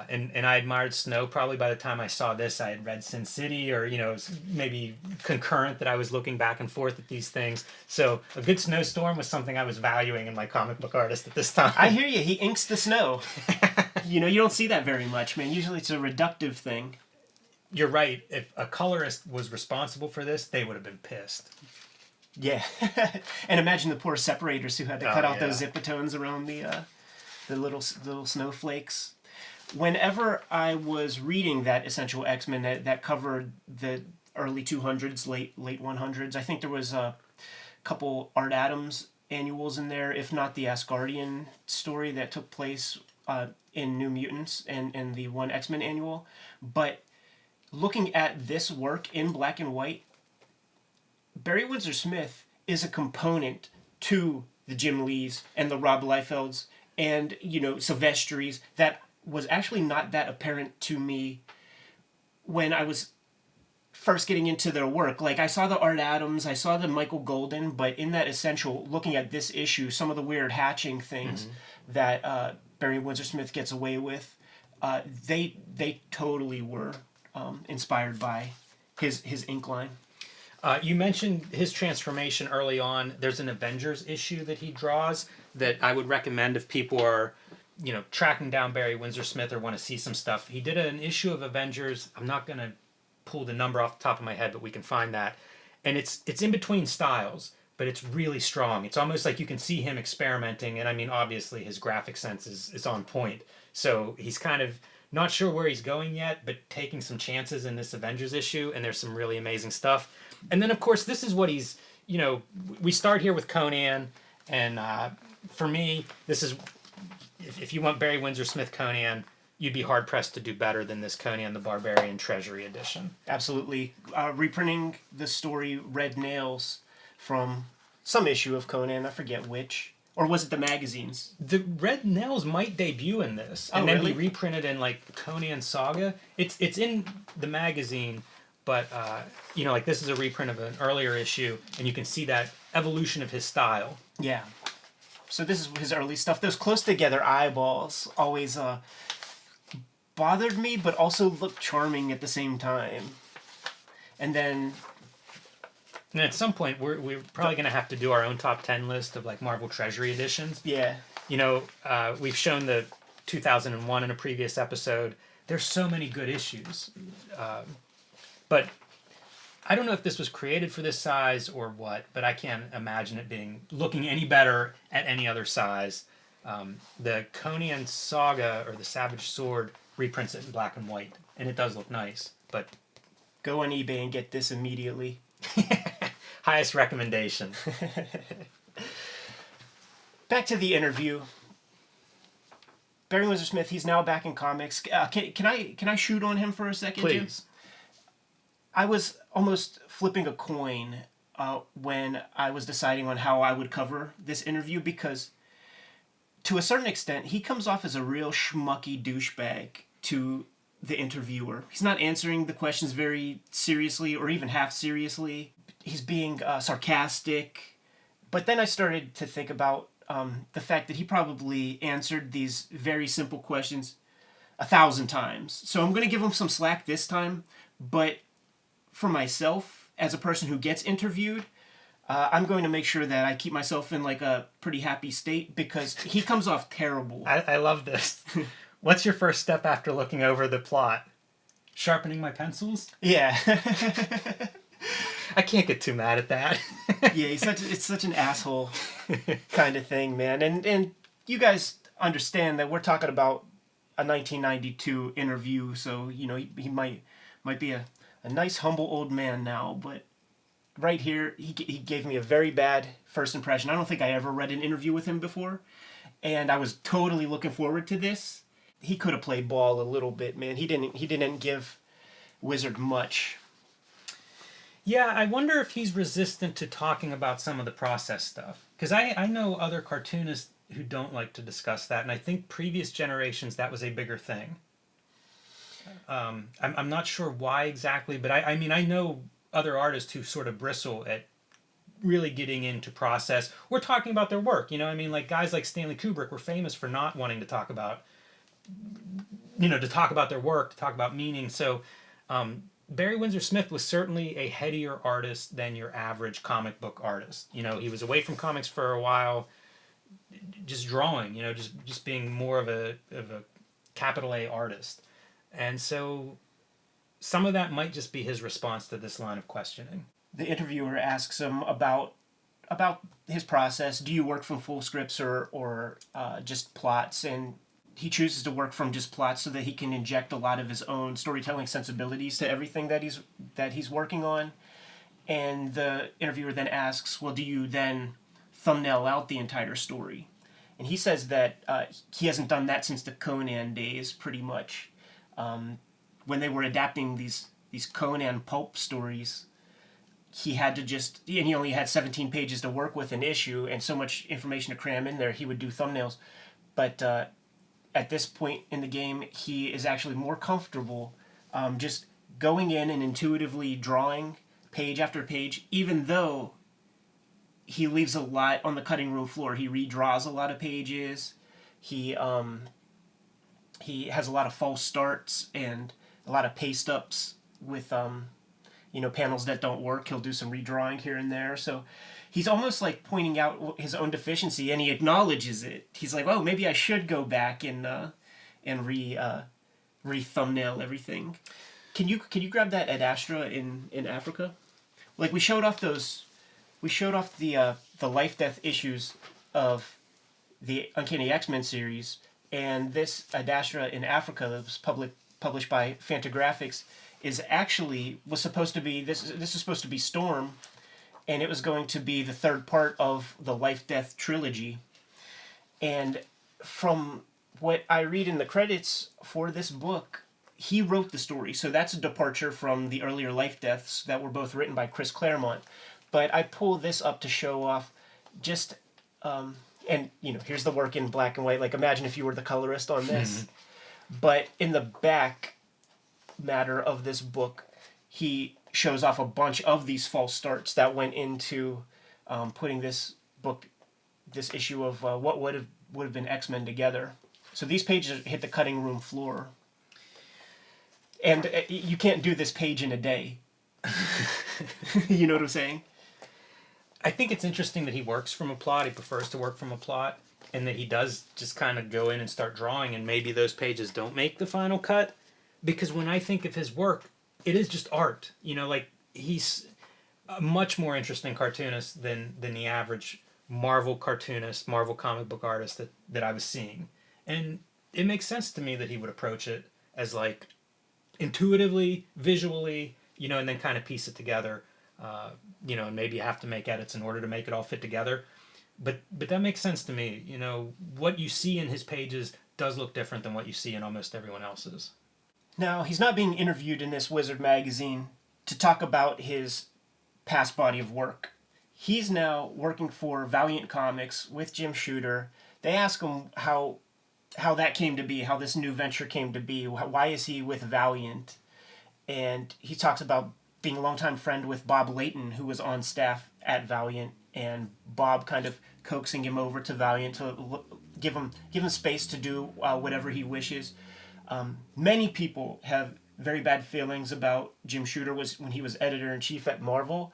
And I admired snow. Probably by the time I saw this, I had read Sin City, or, maybe concurrent that I was looking back and forth at these things. So a good snowstorm was something I was valuing in my comic book artist at this time. I hear you. He inks the snow. You don't see that very much, man. Usually it's a reductive thing. You're right. If a colorist was responsible for this, they would have been pissed. Yeah. And imagine the poor separators who had to cut out those zipatones around the little snowflakes. Whenever I was reading that Essential X-Men that covered the early 200s, late 100s, I think there was a couple Art Adams annuals in there, if not the Asgardian story that took place in New Mutants and the one X-Men annual. But looking at this work in black and white, Barry Windsor-Smith is a component to the Jim Lees and the Rob Liefelds and, Silvestris that was actually not that apparent to me when I was first getting into their work. Like, I saw the Art Adams, I saw the Michael Golden, but in that Essential, looking at this issue, some of the weird hatching things that Barry Windsor-Smith gets away with, they totally were inspired by his ink line. You mentioned his transformation early on. There's an Avengers issue that he draws that I would recommend if people are, tracking down Barry Windsor-Smith or want to see some stuff. He did an issue of Avengers. I'm not going to pull the number off the top of my head, but we can find that. And it's in between styles, but it's really strong. It's almost like you can see him experimenting. And I mean, obviously, his graphic sense is on point. So he's kind of not sure where he's going yet, but taking some chances in this Avengers issue. And there's some really amazing stuff. And then, of course, this is what he's, we start here with Conan. And for me, this is, if you want Barry Windsor-Smith Conan, you'd be hard-pressed to do better than this Conan the Barbarian Treasury Edition. Absolutely. Reprinting the story Red Nails from some issue of Conan, I forget which. Or was it the magazines? The Red Nails might debut in this. And then really? be reprinted in, Conan Saga. It's in the magazine, but, this is a reprint of an earlier issue, and you can see that evolution of his style. Yeah. So this is his early stuff. Those close together eyeballs always bothered me, but also looked charming at the same time. And then And at some point, we're probably going to have to do our own top 10 list of like Marvel Treasury editions. Yeah. You know, we've shown the 2001 in a previous episode. There's so many good issues. But I don't know if this was created for this size or what, but I can't imagine it looking any better at any other size. The Conan Saga, or the Savage Sword, reprints it in black and white, and it does look nice. But go on eBay and get this immediately. Highest recommendation. Back to the interview. Barry Windsor-Smith, he's now back in comics. Can I shoot on him for a second, Jim? Please. I was almost flipping a coin when I was deciding on how I would cover this interview, because to a certain extent, he comes off as a real schmucky douchebag to the interviewer. He's not answering the questions very seriously or even half seriously. He's being sarcastic. But then I started to think about the fact that he probably answered these very simple questions 1,000 times. So I'm going to give him some slack this time. But for myself, as a person who gets interviewed, I'm going to make sure that I keep myself in like a pretty happy state, because he comes off terrible. I love this. What's your first step after looking over the plot? Sharpening my pencils? Yeah. I can't get too mad at that. Yeah, it's such an asshole kind of thing, man. And you guys understand that we're talking about a 1992 interview, so you know he might be a nice humble old man now, but right here he gave me a very bad first impression. I don't think I ever read an interview with him before, and I was totally looking forward to this. He could have played ball a little bit, man. He didn't give Wizard much. Yeah, I wonder if he's resistant to talking about some of the process stuff. Because I know other cartoonists who don't like to discuss that, and I think previous generations that was a bigger thing. I'm not sure why exactly, but I mean, I know other artists who sort of bristle at really getting into process. We're talking about their work, you know? I mean, like guys like Stanley Kubrick were famous for not wanting to talk about, to talk about their work, to talk about meaning. So Barry Windsor-Smith was certainly a headier artist than your average comic book artist. You know, he was away from comics for a while, just drawing, just being more of a capital A artist. And so some of that might just be his response to this line of questioning. The interviewer asks him about his process. Do you work from full scripts or just plots? And he chooses to work from just plots so that he can inject a lot of his own storytelling sensibilities to everything that he's working on. And the interviewer then asks, well, do you then thumbnail out the entire story? And he says that he hasn't done that since the Conan days, pretty much. When they were adapting these Conan pulp stories, he had to and he only had 17 pages to work with an issue and so much information to cram in there, he would do thumbnails. But at this point in the game, he is actually more comfortable just going in and intuitively drawing page after page, even though he leaves a lot on the cutting room floor. He redraws a lot of pages. He has a lot of false starts and a lot of paste ups with panels that don't work. He'll do some redrawing here and there. So he's almost like pointing out his own deficiency, and he acknowledges it. He's like, "Oh, maybe I should go back and re-thumbnail everything." Can you grab that Ad Astra in Africa? Like we showed off the Life Death issues of the Uncanny X-Men series, and this Ad Astra in Africa that was published by Fantagraphics was supposed to be this is supposed to be Storm, and it was going to be the third part of the Life Death trilogy. And from what I read in the credits for this book, he wrote the story, so that's a departure from the earlier Life Deaths that were both written by Chris Claremont. But I pull this up to show off just and here's the work in black and white. Like imagine if you were the colorist on this. But in the back matter of this book, he shows off a bunch of these false starts that went into putting this issue of what would have been X-Men together. So these pages hit the cutting room floor, and you can't do this page in a day. You know what I'm saying? I think it's interesting that he works from a plot. He prefers to work from a plot, and that he does just kind of go in and start drawing, and maybe those pages don't make the final cut. Because when I think of his work, it is just art. Like he's a much more interesting cartoonist than the average Marvel cartoonist, Marvel comic book artist that I was seeing. And it makes sense to me that he would approach it as like intuitively, visually, and then kind of piece it together. And maybe you have to make edits in order to make it all fit together. But that makes sense to me. What you see in his pages does look different than what you see in almost everyone else's. Now, he's not being interviewed in this Wizard magazine to talk about his past body of work. He's now working for Valiant Comics with Jim Shooter. They ask him how that came to be, how this new venture came to be, why is he with Valiant? And he talks about being a longtime friend with Bob Layton, who was on staff at Valiant, and Bob kind of coaxing him over to Valiant to give him space to do whatever he wishes. Many people have very bad feelings about Jim Shooter when he was editor-in-chief at Marvel,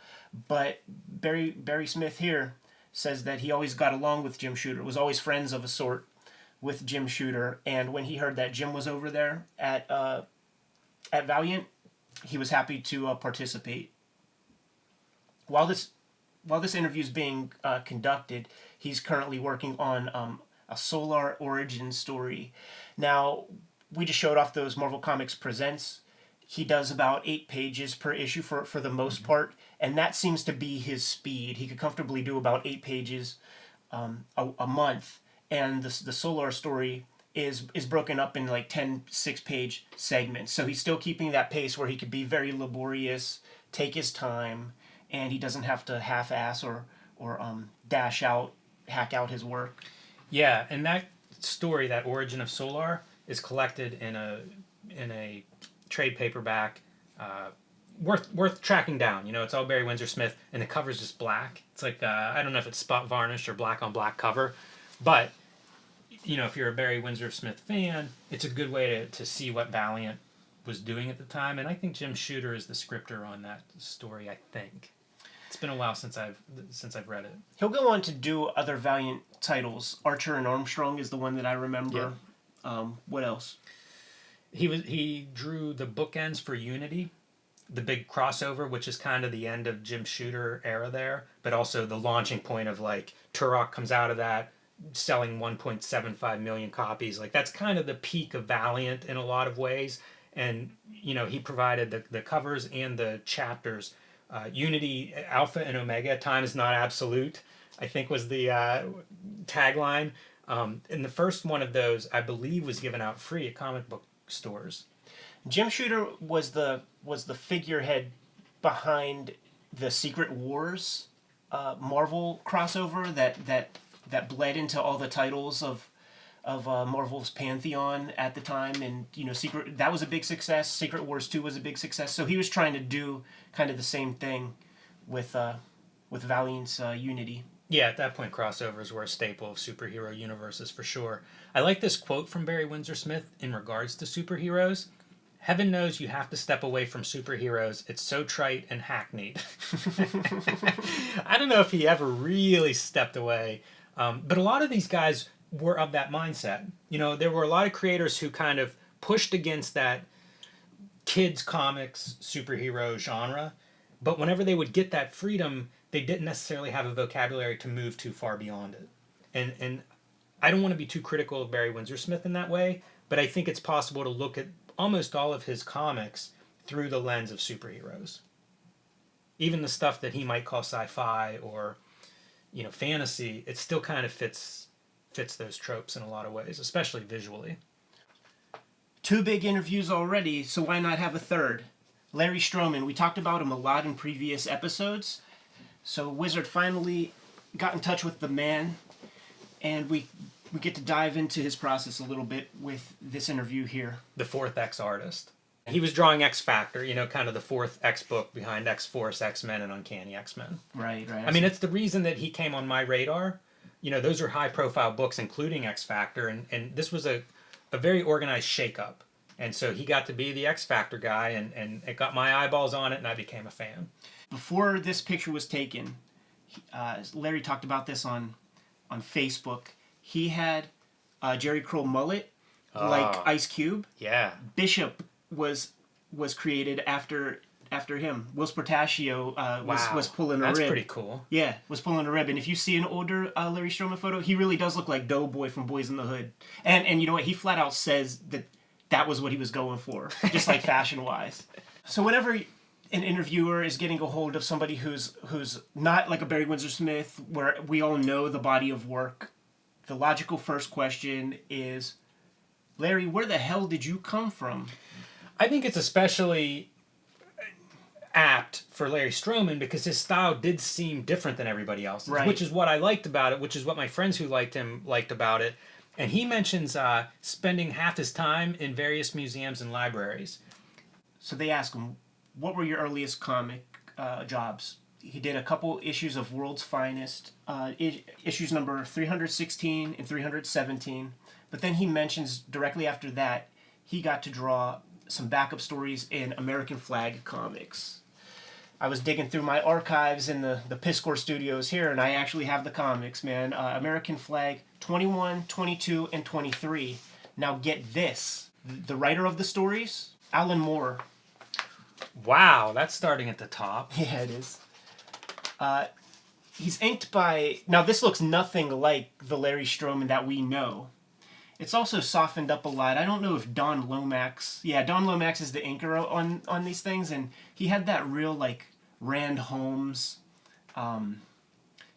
but Barry Smith here says that he always got along with Jim Shooter, was always friends of a sort with Jim Shooter, and when he heard that Jim was over there at Valiant, he was happy to participate. While this interview is being conducted, he's currently working on a Solar origin story. Now, we just showed off those Marvel Comics Presents. He does about 8 pages per issue for the most part, and that seems to be his speed. He could comfortably do about 8 pages a month, and the Solar story is broken up in like 10 6-page segments. So he's still keeping that pace where he could be very laborious, take his time, and he doesn't have to half-ass or hack out his work. Yeah, and that story, that origin of Solar, is collected in a trade paperback, worth tracking down. It's all Barry Windsor-Smith, and the cover's just black. It's like I don't know if it's spot varnish or black on black cover, but if you're a Barry Windsor-Smith fan, it's a good way to see what Valiant was doing at the time. And I think Jim Shooter is the scripter on that story. I think it's been a while since I've read it. He'll go on to do other Valiant titles. Archer and Armstrong is the one that I remember. Yeah. What else? He drew the bookends for Unity, the big crossover, which is kind of the end of Jim Shooter era there, but also the launching point of like Turok comes out of that, selling 1.75 million copies. Like that's kind of the peak of Valiant in a lot of ways. And he provided the covers and the chapters. Unity, Alpha and Omega, time is not absolute, I think was the tagline. And the first one of those, I believe, was given out free at comic book stores. Jim Shooter was the figurehead behind the Secret Wars Marvel crossover that bled into all the titles of Marvel's pantheon at the time, and that was a big success. Secret Wars 2 was a big success. So he was trying to do kind of the same thing with Valiant's Unity. Yeah, at that point, crossovers were a staple of superhero universes for sure. I like this quote from Barry Windsor-Smith in regards to superheroes. Heaven knows you have to step away from superheroes. It's so trite and hackneyed. I don't know if he ever really stepped away, but a lot of these guys were of that mindset. There were a lot of creators who kind of pushed against that kids comics superhero genre, but whenever they would get that freedom, they didn't necessarily have a vocabulary to move too far beyond it. And I don't want to be too critical of Barry Windsor-Smith in that way, but I think it's possible to look at almost all of his comics through the lens of superheroes. Even the stuff that he might call sci-fi or fantasy, it still kind of fits those tropes in a lot of ways, especially visually. 2 big interviews already, so why not have a third? Larry Stroman, we talked about him a lot in previous episodes. So Wizard finally got in touch with the man, and we get to dive into his process a little bit with this interview here. The 4th X artist. He was drawing X Factor, kind of the 4th X book behind X-Force, X-Men, and Uncanny X-Men. Right. I mean, it's the reason that he came on my radar. Those are high-profile books, including X Factor, and this was a very organized shakeup. And so he got to be the X Factor guy, and it got my eyeballs on it, and I became a fan. Before this picture was taken, Larry talked about this on Facebook. He had Jerry Kroll mullet, like Ice Cube. Yeah. Bishop was created after him. Whilst Portaccio was pulling a rib. That's pretty cool. Yeah, was pulling a rib. And if you see an older Larry Stroman photo, he really does look like Doughboy from Boys in the Hood. And you know what? He flat out says that was what he was going for, just like fashion-wise. So whenever an interviewer is getting a hold of somebody who's not like a Barry Windsor-Smith, where we all know the body of work, the logical first question is, Larry, where the hell did you come from? I think it's especially apt for Larry Stroman because his style did seem different than everybody else's, right. Which is what I liked about it, which is what my friends who liked him liked about it. And he mentions spending half his time in various museums and libraries. So they ask him, what were your earliest comic jobs? He did a couple issues of World's Finest, issues number 316 and 317. But then he mentions directly after that, he got to draw some backup stories in American Flag comics. I was digging through my archives in the Piscor studios here, and I actually have the comics, man. American Flag 21, 22, and 23. Now get this. The writer of the stories, Alan Moore. Wow, that's starting at the top. Yeah, it is. He's inked by... Now, this looks nothing like the Larry Stroman that we know. It's also softened up a lot. I don't know if Don Lomax... Yeah, Don Lomax is the inker on these things, and he had that real, like, Rand Holmes,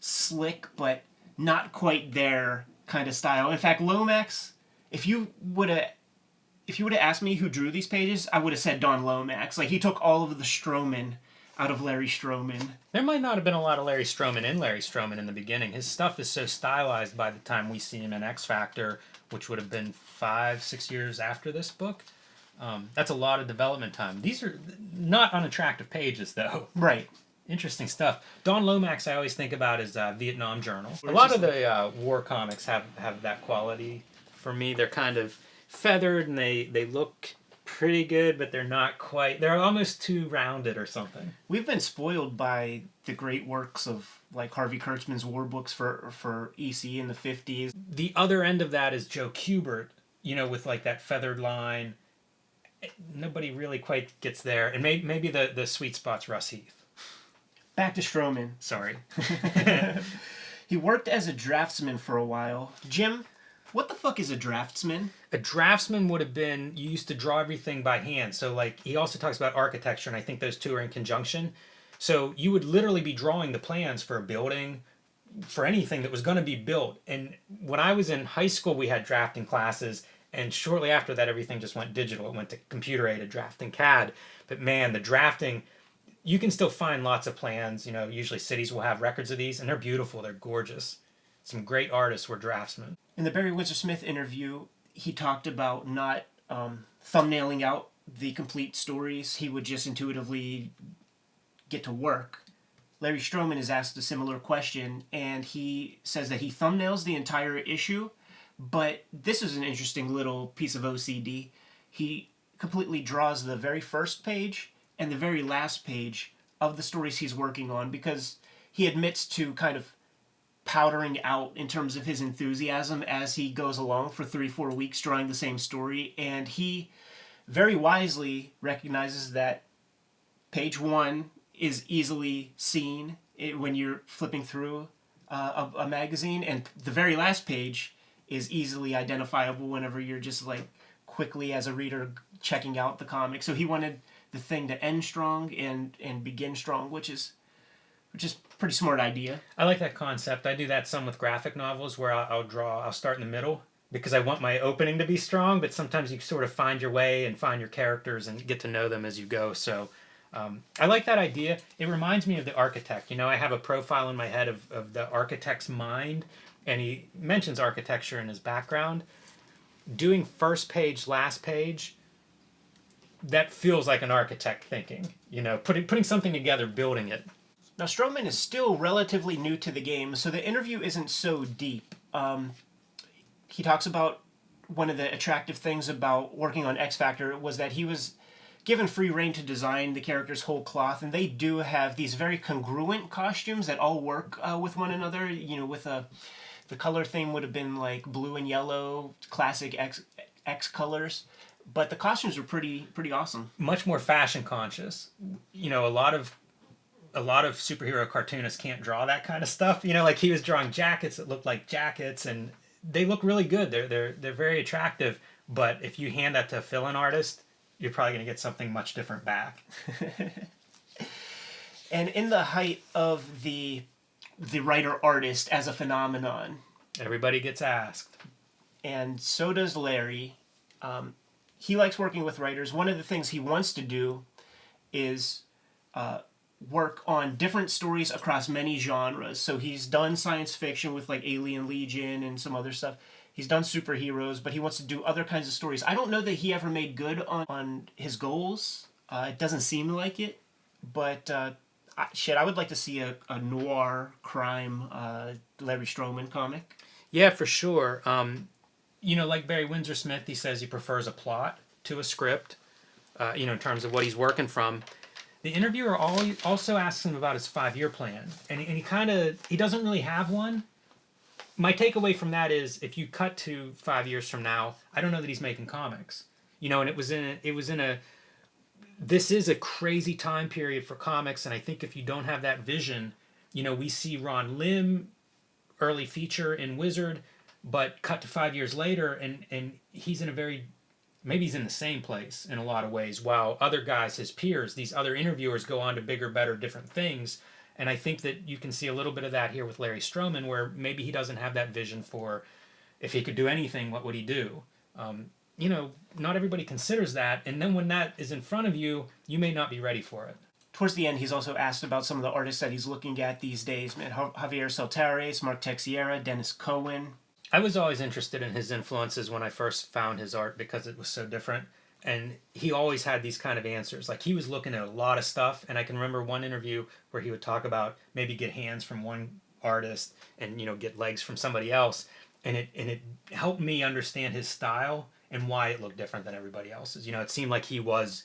slick, but not quite there kind of style. In fact, Lomax, if you would have asked me who drew these pages, I would have said Don Lomax. Like, he took all of the Stroman out of Larry Stroman. There might not have been a lot of Larry Stroman in the beginning. His stuff is so stylized by the time we see him in X Factor, which would have been 5-6 years after this book. That's a lot of development time. These are not unattractive pages, though. Right. Interesting stuff. Don Lomax I always think about as Vietnam Journal. A lot of the war comics have that quality. For me, they're kind of feathered and they look pretty good, but they're not quite... They're almost too rounded or something. We've been spoiled by the great works of like Harvey Kurtzman's war books for EC in the 50s. The other end of that is Joe Kubert, with like that feathered line. Nobody really quite gets there. And maybe the sweet spot's Russ Heath. Back to Stroman. Sorry. He worked as a draftsman for a while. Jim, what the fuck is a draftsman? A draftsman would have been, you used to draw everything by hand. So like, he also talks about architecture, and I think those two are in conjunction. So you would literally be drawing the plans for a building, for anything that was going to be built. And when I was in high school, we had drafting classes, and shortly after that, everything just went digital. It went to computer-aided drafting, CAD. But man, the drafting, you can still find lots of plans. Usually cities will have records of these, and they're beautiful. They're gorgeous. Some great artists were draftsmen. In the Barry Windsor-Smith interview, he talked about not thumbnailing out the complete stories. He would just intuitively get to work. Larry Stroman is asked a similar question, and he says that he thumbnails the entire issue, but this is an interesting little piece of OCD. He completely draws the very first page and the very last page of the stories he's working on, because he admits to kind of powdering out in terms of his enthusiasm as he goes along for 3-4 weeks drawing the same story, and he very wisely recognizes that page 1 is easily seen when you're flipping through a magazine, and the very last page is easily identifiable whenever you're just like quickly as a reader checking out the comic. So he wanted the thing to end strong and begin strong, which is pretty smart idea. I like that concept. I do that some with graphic novels where I'll start in the middle because I want my opening to be strong, but sometimes you sort of find your way and find your characters and get to know them as you go. So I like that idea. It reminds me of the architect. I have a profile in my head of the architect's mind, and he mentions architecture in his background. Doing first page, last page, that feels like an architect thinking. Putting something together, building it. Now, Stroman is still relatively new to the game, so the interview isn't so deep. He talks about one of the attractive things about working on X Factor was that he was given free reign to design the characters whole cloth, and they do have these very congruent costumes that all work with one another. You know, with the color theme would have been like blue and yellow, classic X colors, but the costumes were pretty awesome. Much more fashion conscious. You know, a lot of superhero cartoonists can't draw that kind of stuff. You know, like he was drawing jackets that looked like jackets, and they look really good. They're very attractive. But if you hand that to a fill-in artist, you're probably going to get something much different back. And in the height of the writer-artist as a phenomenon, everybody gets asked. And so does Larry. He likes working with writers. One of the things he wants to do is work on different stories across many genres. So he's done science fiction with like Alien Legion and some other stuff. He's done superheroes, but he wants to do other kinds of stories. I don't know that he ever made good on his goals. It doesn't seem like it. But I would like to see a noir crime Larry Stroman comic. Yeah, for sure. You know, like Barry Windsor-Smith, he says he prefers a plot to a script, you know, in terms of what he's working from. The interviewer also asks him about his 5-year plan, and he doesn't really have one. My takeaway from that is, if you cut to 5 years from now, I don't know that he's making comics. You know, and this is a crazy time period for comics, and I think if you don't have that vision, you know, we see Ron Lim early feature in Wizard, but cut to 5 years later, and he's in a very, maybe he's in the same place in a lot of ways, while other guys, his peers, these other interviewers go on to bigger, better, different things. And I think that you can see a little bit of that here with Larry Stroman, where maybe he doesn't have that vision for, if he could do anything, what would he do? You know, not everybody considers that, and then when that is in front of you, you may not be ready for it. Towards the end, he's also asked about some of the artists that he's looking at these days. Man, Javier Saltares, Mark Texiera, Dennis Cohen. I was always interested in his influences when I first found his art because it was so different. And he always had these kind of answers. Like, he was looking at a lot of stuff, and I can remember one interview where he would talk about maybe get hands from one artist and, you know, get legs from somebody else. And it helped me understand his style and why it looked different than everybody else's. You know, it seemed like he was,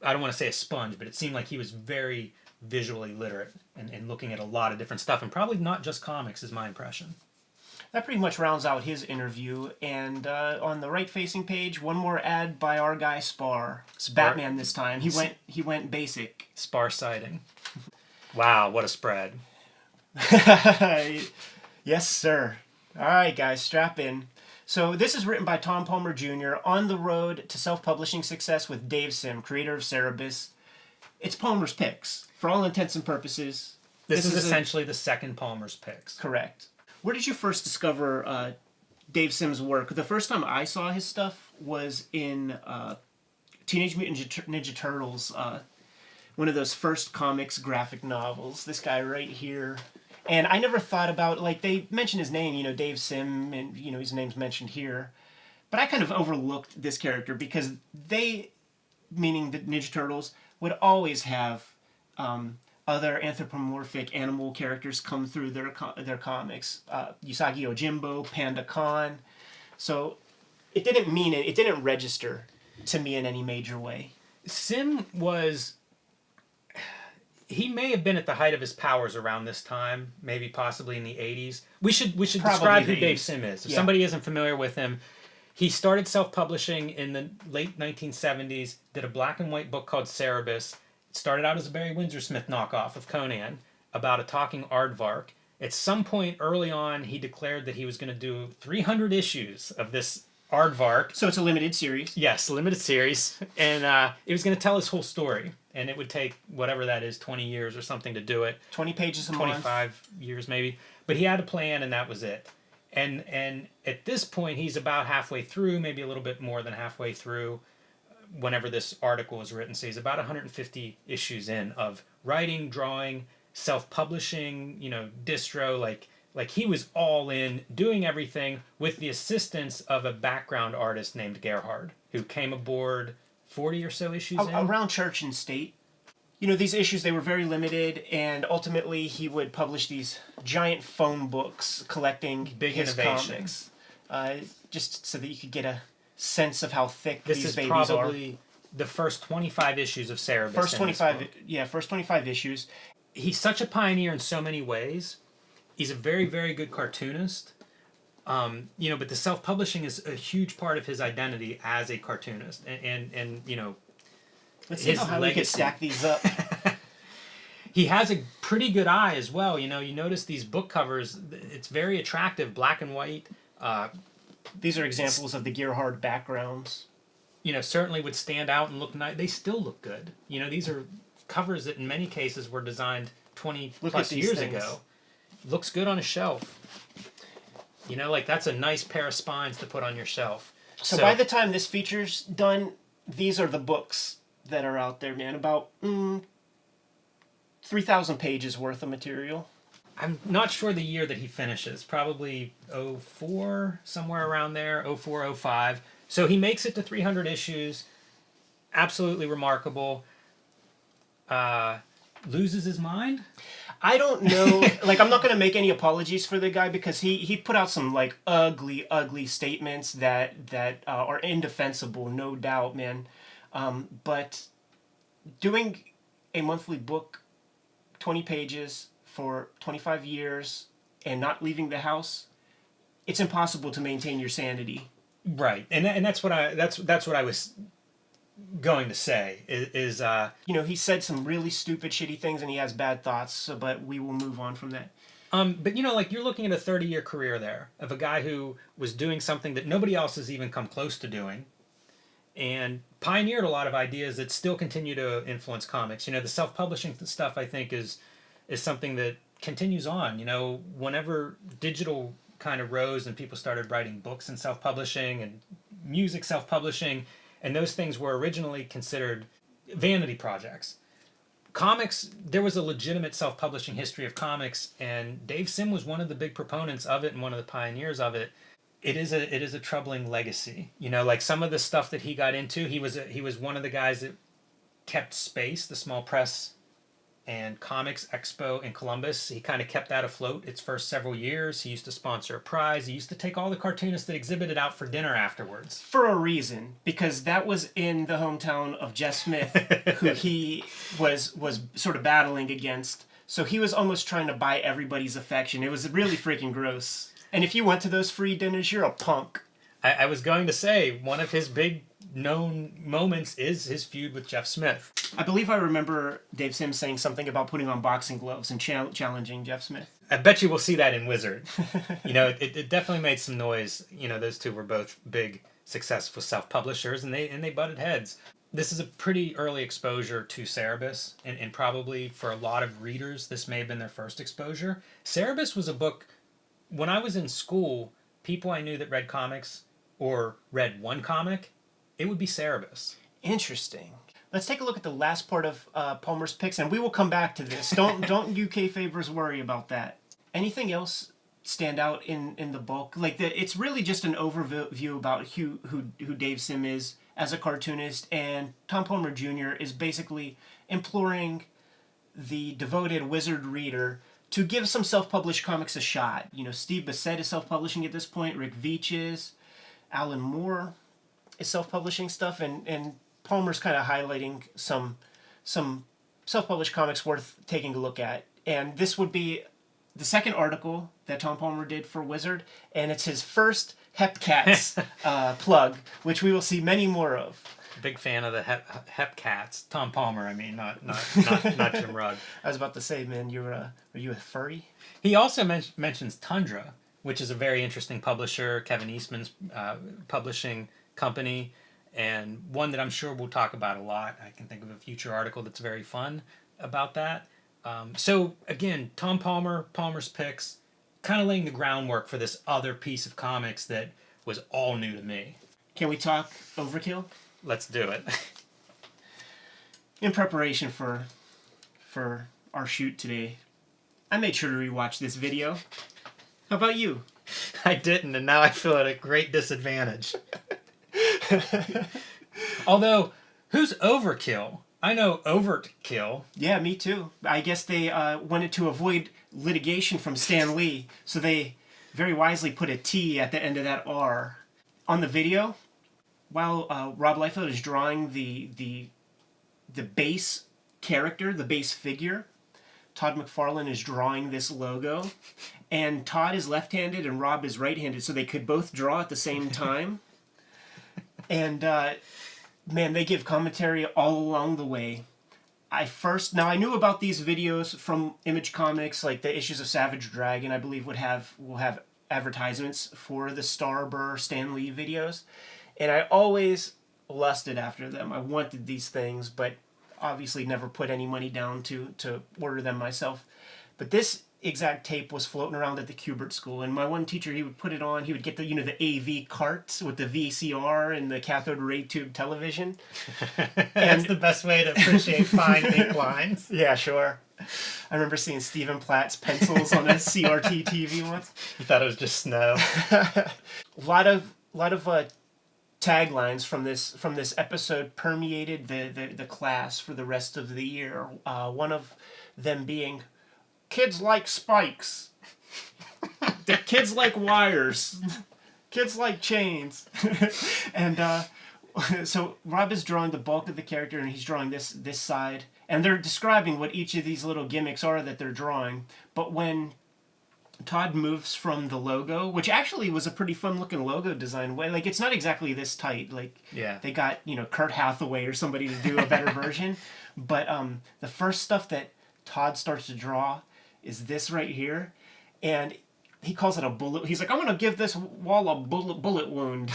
I don't want to say a sponge, but it seemed like he was very visually literate and looking at a lot of different stuff, and probably not just comics is my impression. That pretty much rounds out his interview. And on the right-facing page, one more ad by our guy Spar. Batman this time. He went basic. Spar sighting. Wow, what a spread. Yes, sir. All right, guys, strap in. So this is written by Tom Palmer Jr. on the road to self-publishing success with Dave Sim, creator of Cerebus. It's Palmer's Picks. For all intents and purposes. This is essentially the second Palmer's Picks. Correct. Where did you first discover Dave Sim's work? The first time I saw his stuff was in Teenage Mutant Ninja Turtles, one of those first comics graphic novels. This guy right here. And I never thought about, like, they mention his name, you know, Dave Sim, and, you know, his name's mentioned here. But I kind of overlooked this character because they, meaning the Ninja Turtles, would always have other anthropomorphic animal characters come through their comics. Usagi Yojimbo, Panda Khan. So it didn't register to me in any major way. Sim was, he may have been at the height of his powers around this time, maybe possibly in the 80s. We should describe who Dave Sim is. If somebody isn't familiar with him, he started self-publishing in the late 1970s, did a black and white book called Cerebus. It started out as a Barry Windsor-Smith knockoff of Conan about a talking aardvark. At some point early on, he declared that he was going to do 300 issues of this aardvark. So it's a limited series. Yes, limited series. And it was going to tell his whole story. And it would take whatever that is, 20 years or something to do it. 20 pages a month. 25 years maybe. But he had a plan, and that was it. And at this point, he's about halfway through, maybe a little bit more than halfway through, whenever this article was written. So he's about 150 issues in of writing, drawing, self-publishing, you know, distro, like he was all in, doing everything with the assistance of a background artist named Gerhard, who came aboard 40 or so issues in. Around Church and State. You know, these issues, they were very limited, and ultimately he would publish these giant phone books collecting big his innovations. comics. Just so that you could get a sense of how thick this these is babies probably are. the first 25 issues of Cerebus. First 25 issues. He's such a pioneer in so many ways. He's a very, very good cartoonist. But the self-publishing is a huge part of his identity as a cartoonist, and let's see how we can stack these up. He has a pretty good eye as well. You notice these book covers; it's very attractive, black and white. These are examples of the Gerhard backgrounds. Certainly would stand out and look nice. They still look good. These are covers that in many cases were designed 20 plus years ago. Looks good on a shelf. That's a nice pair of spines to put on your shelf. So by the time this feature's done, these are the books that are out there, man. About 3,000 pages worth of material. I'm not sure the year that he finishes. Probably 04, somewhere around there. 04, 05. So he makes it to 300 issues. Absolutely remarkable. Loses his mind? I don't know. I'm not going to make any apologies for the guy because he put out some ugly statements that are indefensible, no doubt, man. But doing a monthly book, 20 pages for 25 years and not leaving the house, it's impossible to maintain your sanity. Right, and that's what I was going to say is he said some really stupid, shitty things, and he has bad thoughts. But we will move on from that. But you're looking at a 30-year career there of a guy who was doing something that nobody else has even come close to doing, and pioneered a lot of ideas that still continue to influence comics. The self-publishing stuff I think is something that continues on. Whenever digital kind of rose and people started writing books and self-publishing and music self-publishing, and those things were originally considered vanity projects. Comics, there was a legitimate self-publishing history of comics, and Dave Sim was one of the big proponents of it and one of the pioneers of it. It is a troubling legacy. Some of the stuff that he got into, he was one of the guys that kept Space, the small press and comics expo in Columbus. He kind of kept that afloat its first several years. He used to sponsor a prize. He used to take all the cartoonists that exhibited out for dinner afterwards. For a reason, because that was in the hometown of Jeff Smith, who he was sort of battling against. So he was almost trying to buy everybody's affection. It was really freaking gross. And if you went to those free dinners, you're a punk. I was going to say, one of his big known moments is his feud with Jeff Smith. I believe I remember Dave Sim saying something about putting on boxing gloves and challenging Jeff Smith. I bet you we'll see that in Wizard. It definitely made some noise. Those two were both big, successful self-publishers, and they butted heads. This is a pretty early exposure to Cerebus, and probably for a lot of readers, this may have been their first exposure. Cerebus was a book, when I was in school, people I knew that read comics or read one comic, it would be Cerebus. Interesting. Let's take a look at the last part of Palmer's picks, and we will come back to this. Don't you Kayfabers worry about that. Anything else stand out in the book? It's really just an overview about who Dave Sim is as a cartoonist, and Tom Palmer Jr. is basically imploring the devoted Wizard reader to give some self-published comics a shot. Steve Bissett is self-publishing at this point. Rick Veitch is. Alan Moore is self-publishing stuff, and Palmer's kind of highlighting some self-published comics worth taking a look at. And this would be the second article that Tom Palmer did for Wizard, and it's his first Hepcats plug, which we will see many more of. Big fan of the Hepcats. Tom Palmer, I mean, not Jim Rugg. I was about to say, man, are you a furry? He also mentions Tundra, which is a very interesting publisher, Kevin Eastman's publishing company, and one that I'm sure we'll talk about a lot. I can think of a future article that's very fun about that. So again, Tom Palmer's picks, kind of laying the groundwork for this other piece of comics that was all new to me. Can we talk Overkill? Let's do it. In preparation for our shoot today, I made sure to rewatch this video. How about you? I didn't, and now I feel at a great disadvantage. Although, who's Overkill? I know Overkill. Yeah, me too. I guess they wanted to avoid litigation from Stan Lee, so they very wisely put a T at the end of that R. On the video, while Rob Liefeld is drawing the base character, the base figure, Todd McFarlane is drawing this logo, and Todd is left-handed and Rob is right-handed, so they could both draw at the same time. And man, they give commentary all along the way. I knew about these videos from Image Comics, like the issues of Savage Dragon, I believe will have advertisements for the Starburr Stan Lee videos, and I always lusted after them. I wanted these things, but obviously never put any money down to order them myself. But this exact tape was floating around at the Kubert School, and my one teacher, he would put it on. He would get the the AV carts with the VCR and the cathode ray tube television. That's the best way to appreciate fine ink lines. Yeah, sure. I remember seeing Stephen Platt's pencils on a CRT TV once. You thought it was just snow. A lot of taglines from this episode permeated the class for the rest of the year. One of them being, "Kids like spikes. The kids like wires. Kids like chains." And so Rob is drawing the bulk of the character, and he's drawing this side, and they're describing what each of these little gimmicks are that they're drawing. But when Todd moves from the logo, which actually was a pretty fun looking logo design. Like, it's not exactly this tight. Like, yeah, they got Kurt Hathaway or somebody to do a better version. But the first stuff that Todd starts to draw is this right here, and he calls it a bullet. He's like, "I'm gonna give this wall a bullet wound."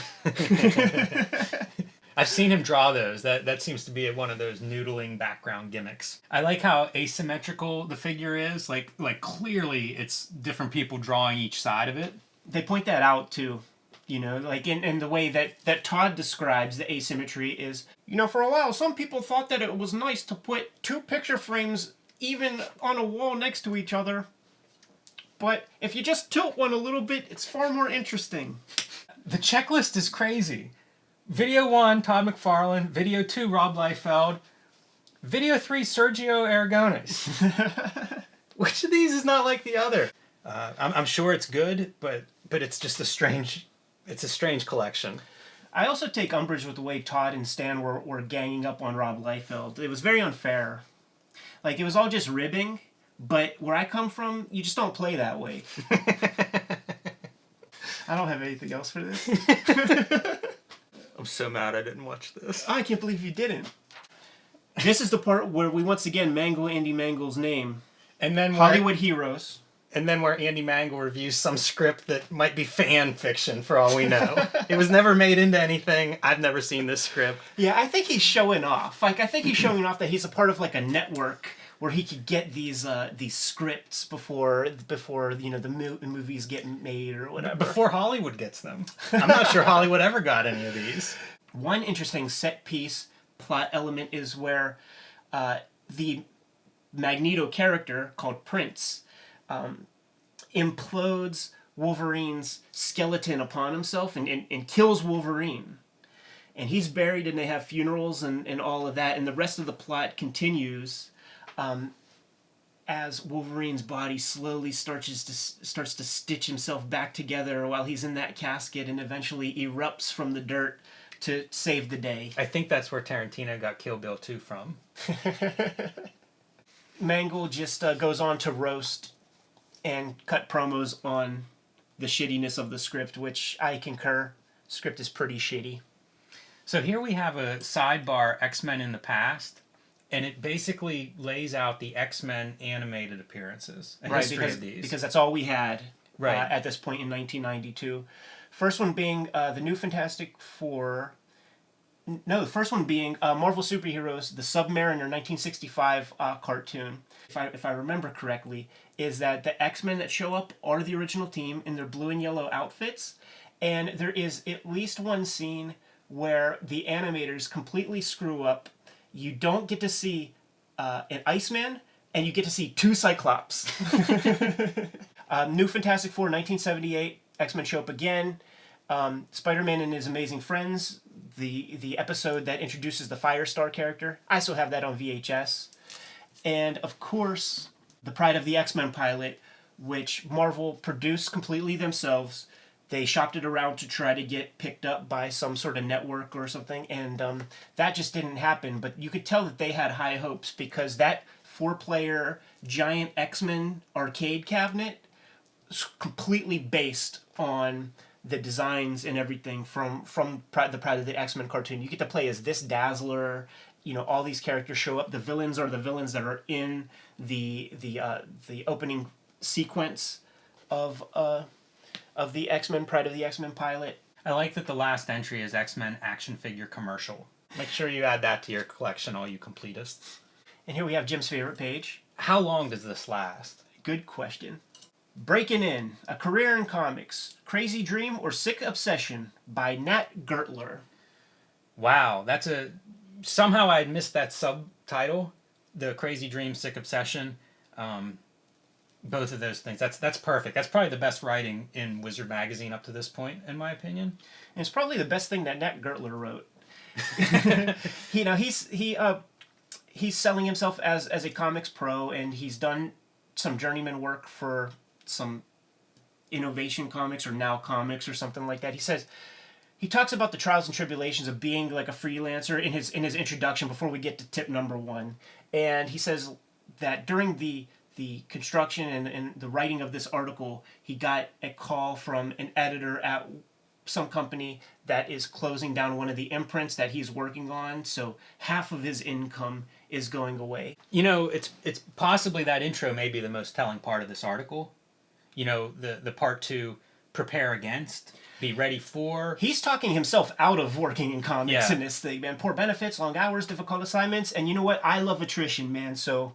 I've seen him draw those. That seems to be one of those noodling background gimmicks. I like how asymmetrical the figure is. Like clearly it's different people drawing each side of it. They point that out too. Like in the way that Todd describes the asymmetry is, for a while some people thought that it was nice to put two picture frames even on a wall next to each other. But if you just tilt one a little bit, it's far more interesting. The checklist is crazy. Video 1, Todd McFarlane. Video 2, Rob Liefeld. Video 3, Sergio Aragones. Which of these is not like the other? I'm sure it's good, but it's just a strange collection. I also take umbrage with the way Todd and Stan were ganging up on Rob Liefeld. It was very unfair. Like, it was all just ribbing, but where I come from, you just don't play that way. I don't have anything else for this. I'm so mad I didn't watch this. I can't believe you didn't. This is the part where we once again mangle Andy Mangle's name. And then Hollywood Heroes. And then where Andy Mangle reviews some script that might be fan fiction for all we know. It was never made into anything. I've never seen this script. Yeah, I think he's showing off. I think he's showing off that he's a part of a network where he could get these scripts before the movies get made or whatever. Before Hollywood gets them. I'm not sure Hollywood ever got any of these. One interesting set piece plot element is where the Magneto character called Prince implodes Wolverine's skeleton upon himself and kills Wolverine. And he's buried, and they have funerals and all of that, and the rest of the plot continues as Wolverine's body slowly starts to stitch himself back together while he's in that casket, and eventually erupts from the dirt to save the day. I think that's where Tarantino got Kill Bill 2 from. Mangle just goes on to roast and cut promos on the shittiness of the script, which I concur. Script is pretty shitty. So here we have a sidebar, X-Men in the Past, and it basically lays out the X-Men animated appearances, a history of these. Because that's all we had right. At this point in 1992. First one being the New Fantastic Four. No, the first one being Marvel Superheroes, the Submariner 1965 cartoon. If I remember correctly, is that the X-Men that show up are the original team in their blue and yellow outfits, and there is at least one scene where the animators completely screw up. You don't get to see an Iceman, and you get to see two Cyclops. New Fantastic Four 1978, X-Men show up again. Spider-Man and His Amazing Friends, the episode that introduces the Firestar character. I still have that on VHS. And, of course, the Pride of the X-Men pilot, which Marvel produced completely themselves, They shopped it around to try to get picked up by some sort of network or something, and that just didn't happen. But you could tell that they had high hopes because that 4-player giant X-Men arcade cabinet is completely based on the designs and everything from the Pride of the X-Men cartoon. You get to play as this Dazzler. All these characters show up. The villains are the villains that are in the opening sequence of the X-Men Pride of the X-Men pilot. I like that the last entry is X-Men action figure commercial. Make sure you add that to your collection, all you completists. And here we have Jim's favorite page. How long does this last? Good question. Breaking In, A Career in Comics, Crazy Dream or Sick Obsession by Nat Gertler. Wow, somehow I missed that subtitle, The Crazy Dream, Sick Obsession. Both of those things. That's perfect. That's probably the best writing in Wizard Magazine up to this point, in my opinion. And it's probably the best thing that Nat Gertler wrote. He's selling himself as a comics pro, and he's done some journeyman work for some Innovation Comics or Now Comics or something like that. He talks about the trials and tribulations of being like a freelancer in his introduction before we get to tip number 1. And he says that during the construction and the writing of this article, he got a call from an editor at some company that is closing down one of the imprints that he's working on, so half of his income is going away. It's possibly that intro may be the most telling part of this article. The part 2, prepare against, be ready for. He's talking himself out of working in comics in this thing, man. Poor benefits, long hours, difficult assignments, and you know what? I love attrition, man, so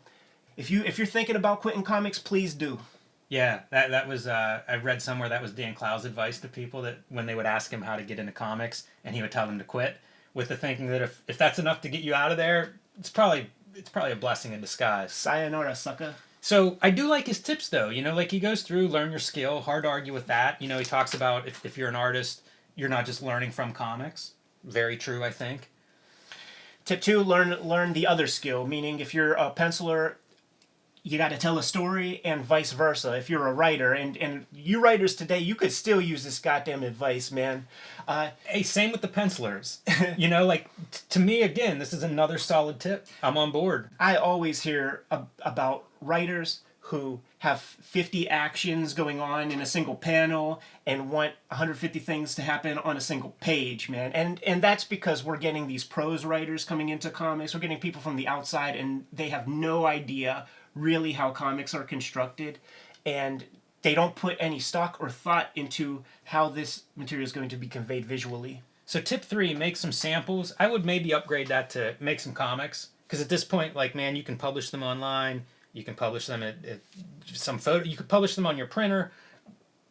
if you're thinking about quitting comics, please do. Yeah, that was, I read somewhere that was Dan Clow's advice to people, that when they would ask him how to get into comics, and he would tell them to quit, with the thinking that if that's enough to get you out of there, it's probably a blessing in disguise. Sayonara, sucker. So I do like his tips, though. He goes through, learn your skill, hard to argue with that. He talks about if you're an artist, you're not just learning from comics. Very true, I think. Tip 2, learn the other skill, meaning if you're a penciler, you got to tell a story, and vice versa. If you're a writer, and you writers today, you could still use this goddamn advice, man. Hey, same with the pencilers. To me, again, this is another solid tip. I'm on board. I always hear about writers who have 50 actions going on in a single panel and want 150 things to happen on a single page, man. And that's because we're getting these prose writers coming into comics. We're getting people from the outside, and they have no idea really how comics are constructed, and they don't put any stock or thought into how this material is going to be conveyed visually. So tip 3, make some samples. I would maybe upgrade that to make some comics, because at this point, you can publish them online, you can publish them at some photo, you could publish them on your printer,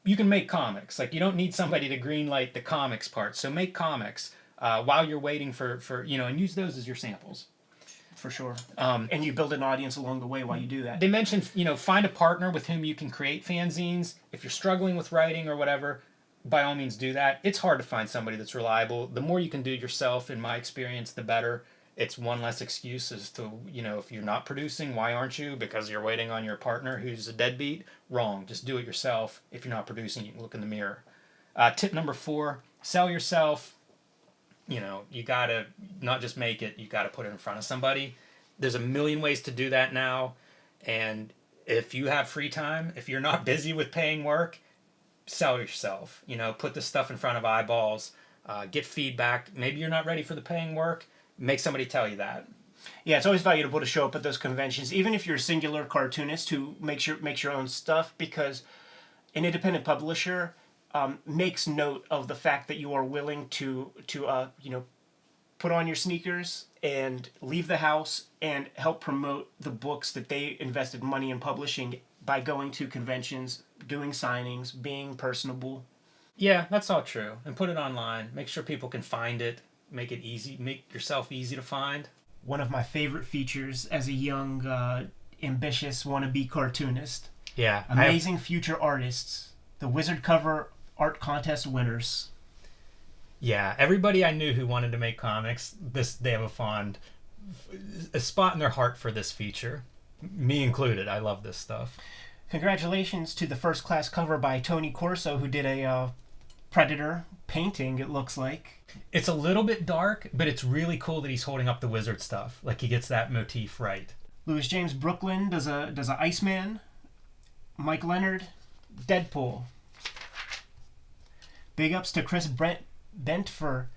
you can make comics. You don't need somebody to greenlight the comics part, so make comics while you're waiting for and use those as your samples. For sure. And you build an audience along the way while you do that. They mentioned, find a partner with whom you can create fanzines. If you're struggling with writing or whatever, by all means do that. It's hard to find somebody that's reliable. The more you can do yourself, in my experience, the better. It's one less excuse as to, if you're not producing, why aren't you? Because you're waiting on your partner who's a deadbeat? Wrong. Just do it yourself. If you're not producing, you can look in the mirror. Tip number 4, sell yourself. You gotta not just make it, you gotta put it in front of somebody. There's a million ways to do that now, and if you have free time, if you're not busy with paying work, sell yourself. Put this stuff in front of eyeballs, get feedback. Maybe you're not ready for the paying work, make somebody tell you that. Yeah, it's always valuable to show up at those conventions, even if you're a singular cartoonist who makes your own stuff, because an independent publisher makes note of the fact that you are willing to put on your sneakers and leave the house and help promote the books that they invested money in publishing by going to conventions, doing signings, being personable. Yeah, that's all true. And put it online. Make sure people can find it. Make it easy. Make yourself easy to find. One of my favorite features as a young, ambitious wannabe cartoonist. Yeah. Amazing future artists. The Wizard Cover Art Contest winners. Yeah, everybody I knew who wanted to make comics, they have a spot in their heart for this feature. Me included. I love this stuff. Congratulations to the first class cover by Tony Corso, who did a Predator painting, it looks like. It's a little bit dark, but it's really cool that he's holding up the wizard stuff. Like, he gets that motif right. Louis James Brooklyn does a Iceman. Mike Leonard, Deadpool. Big ups to Chris Bent for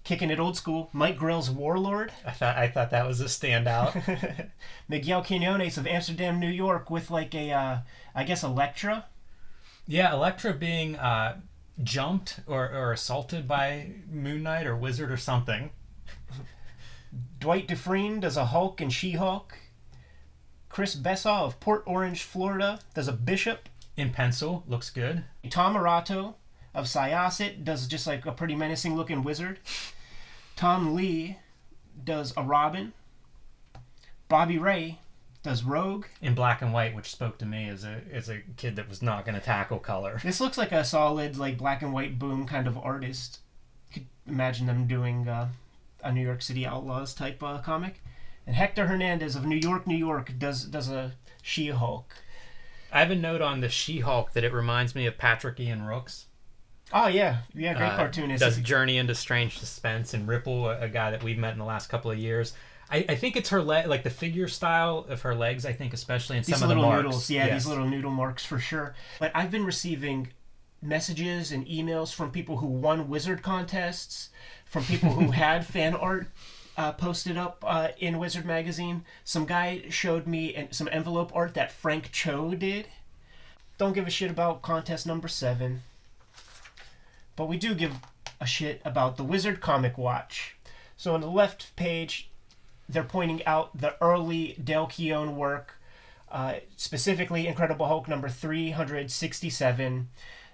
kicking it old school. Mike Grell's Warlord. I thought that was a standout. Miguel Quinones of Amsterdam, New York, with like a I guess Elektra. Yeah, Elektra being jumped or assaulted by Moon Knight or Wizard or something. Dwight Dufresne does a Hulk and She-Hulk. Chris Bessaw of Port Orange, Florida, does a Bishop. In pencil, looks good. Tom Arato of Syosset does just like a pretty menacing looking wizard. Tom Lee does a Robin. Bobby Ray does Rogue. In black and white, which spoke to me as a kid that was not going to tackle color. This looks like a solid like black and white boom kind of artist. You could imagine them doing a New York City Outlaws type comic. And Hector Hernandez of New York, New York does a She-Hulk. I have a note on the She-Hulk that it reminds me of Patrick Ian Rooks. Oh, yeah. Yeah, great cartoonist. Does Journey into Strange Suspense, and Ripple, a guy that we've met in the last couple of years. I think it's her like the figure style of her legs, I think, especially in these some of the little marks. Noodles. Yeah, yes. These little noodle marks for sure. But I've been receiving messages and emails from people who won Wizard contests, from people who had fan art posted up in Wizard Magazine. Some guy showed me some envelope art that Frank Cho did. Don't give a shit about contest number 7. But we do give a shit about the Wizard Comic Watch. So on the left page, they're pointing out the early Del Keown work, specifically Incredible Hulk number 367.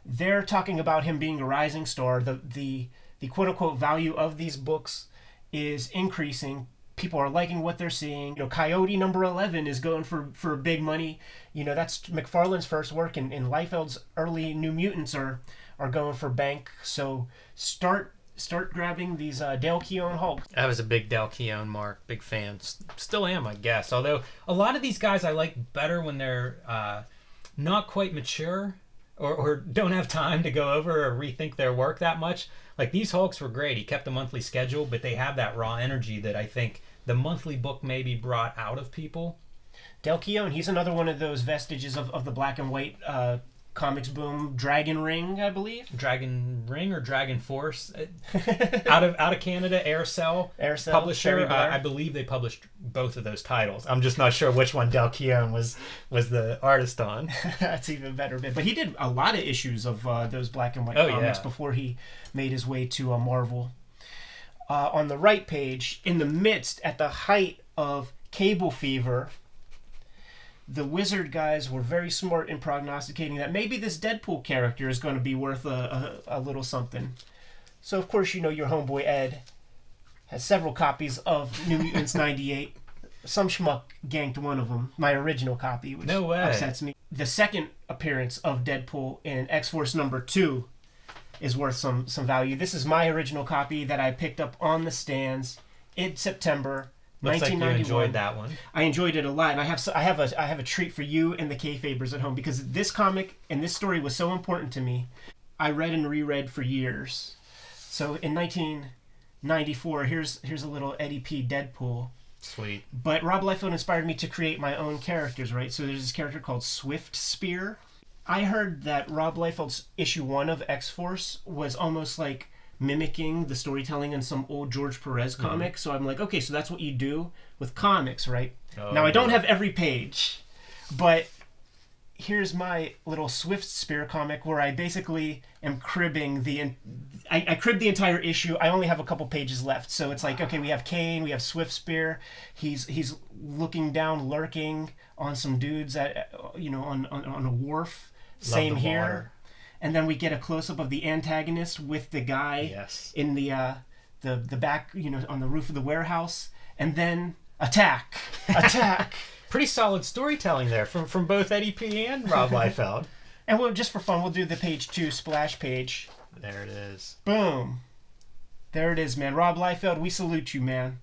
They're talking about him being a rising star. The quote-unquote value of these books is increasing. People are liking what they're seeing. You know, Coyote number 11 is going for big money. You know, that's McFarlane's first work, and Liefeld's early New Mutants are going for bank. So start grabbing these Del Keown Hulk. I was a big Del Keown mark, big fan. Still am, I guess. Although a lot of these guys I like better when they're not quite mature or don't have time to go over or rethink their work that much. Like, these Hulks were great. He kept a monthly schedule, but they have that raw energy that I think the monthly book maybe brought out of people. Del Keown, he's another one of those vestiges of the black and white comics boom. Dragon Ring, I believe. Dragon Ring or Dragon Force, out of Canada, Aircell publisher. I believe they published both of those titles. I'm just not sure which one Del Keown was the artist on. That's even better. But he did a lot of issues of those black and white comics before he made his way to Marvel. On the right page, in the midst, at the height of cable fever, the Wizard guys were very smart in prognosticating that maybe this Deadpool character is going to be worth a little something. So, of course, you know your homeboy Ed has several copies of New Mutants 98. Some schmuck ganked one of them, my original copy, which upsets me. The second appearance of Deadpool in X-Force number 2 is worth some value. This is my original copy that I picked up on the stands in September. Looks like you enjoyed that one. I enjoyed it a lot, and I have a treat for you and the Kayfabers at home, because this comic and this story was so important to me. I read and reread for years. So in 1994, here's a little Eddie P. Deadpool. Sweet. But Rob Liefeld inspired me to create my own characters, right? So there's this character called Swift Spear. I heard that Rob Liefeld's issue 1 of X-Force was almost like mimicking the storytelling in some old George Perez comic. So I'm like, okay, so that's what you do with comics, right? Now, I don't have every page, but here's my little Swift Spear comic where I basically am cribbing I cribbed the entire issue. I only have a couple pages left. So it's like, okay, we have Kane, we have Swift Spear. He's looking down, lurking on some dudes at, on a wharf. Same here. Water. And then we get a close-up of the antagonist with the guy in the back, on the roof of the warehouse. And then attack. Pretty solid storytelling there from both Eddie P. and Rob Liefeld. And just for fun, we'll do the page 2 splash page. There it is. Boom. There it is, man. Rob Liefeld, we salute you, man.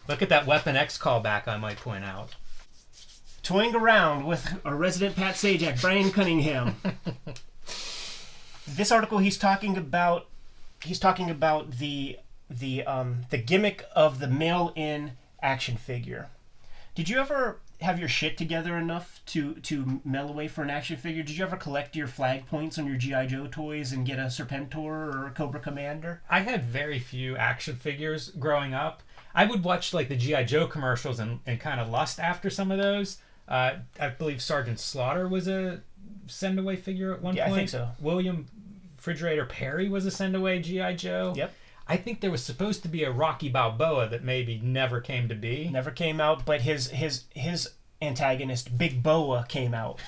Look at that Weapon X callback, I might point out. toying around with our resident Pat Sajak, Brian Cunningham. This article, he's talking about the gimmick of the mail-in action figure. Did you ever have your shit together enough to mail away for an action figure? Did you ever collect your flag points on your G.I. Joe toys and get a Serpentor or a Cobra Commander? I had very few action figures growing up. I would watch like the G.I. Joe commercials and kind of lust after some of those. I believe Sergeant Slaughter was a send-away figure at one point. Yeah, I think so. William Refrigerator Perry was a send-away G.I. Joe. Yep. I think there was supposed to be a Rocky Balboa that maybe never came to be. Never came out, but his antagonist, Big Boa, came out.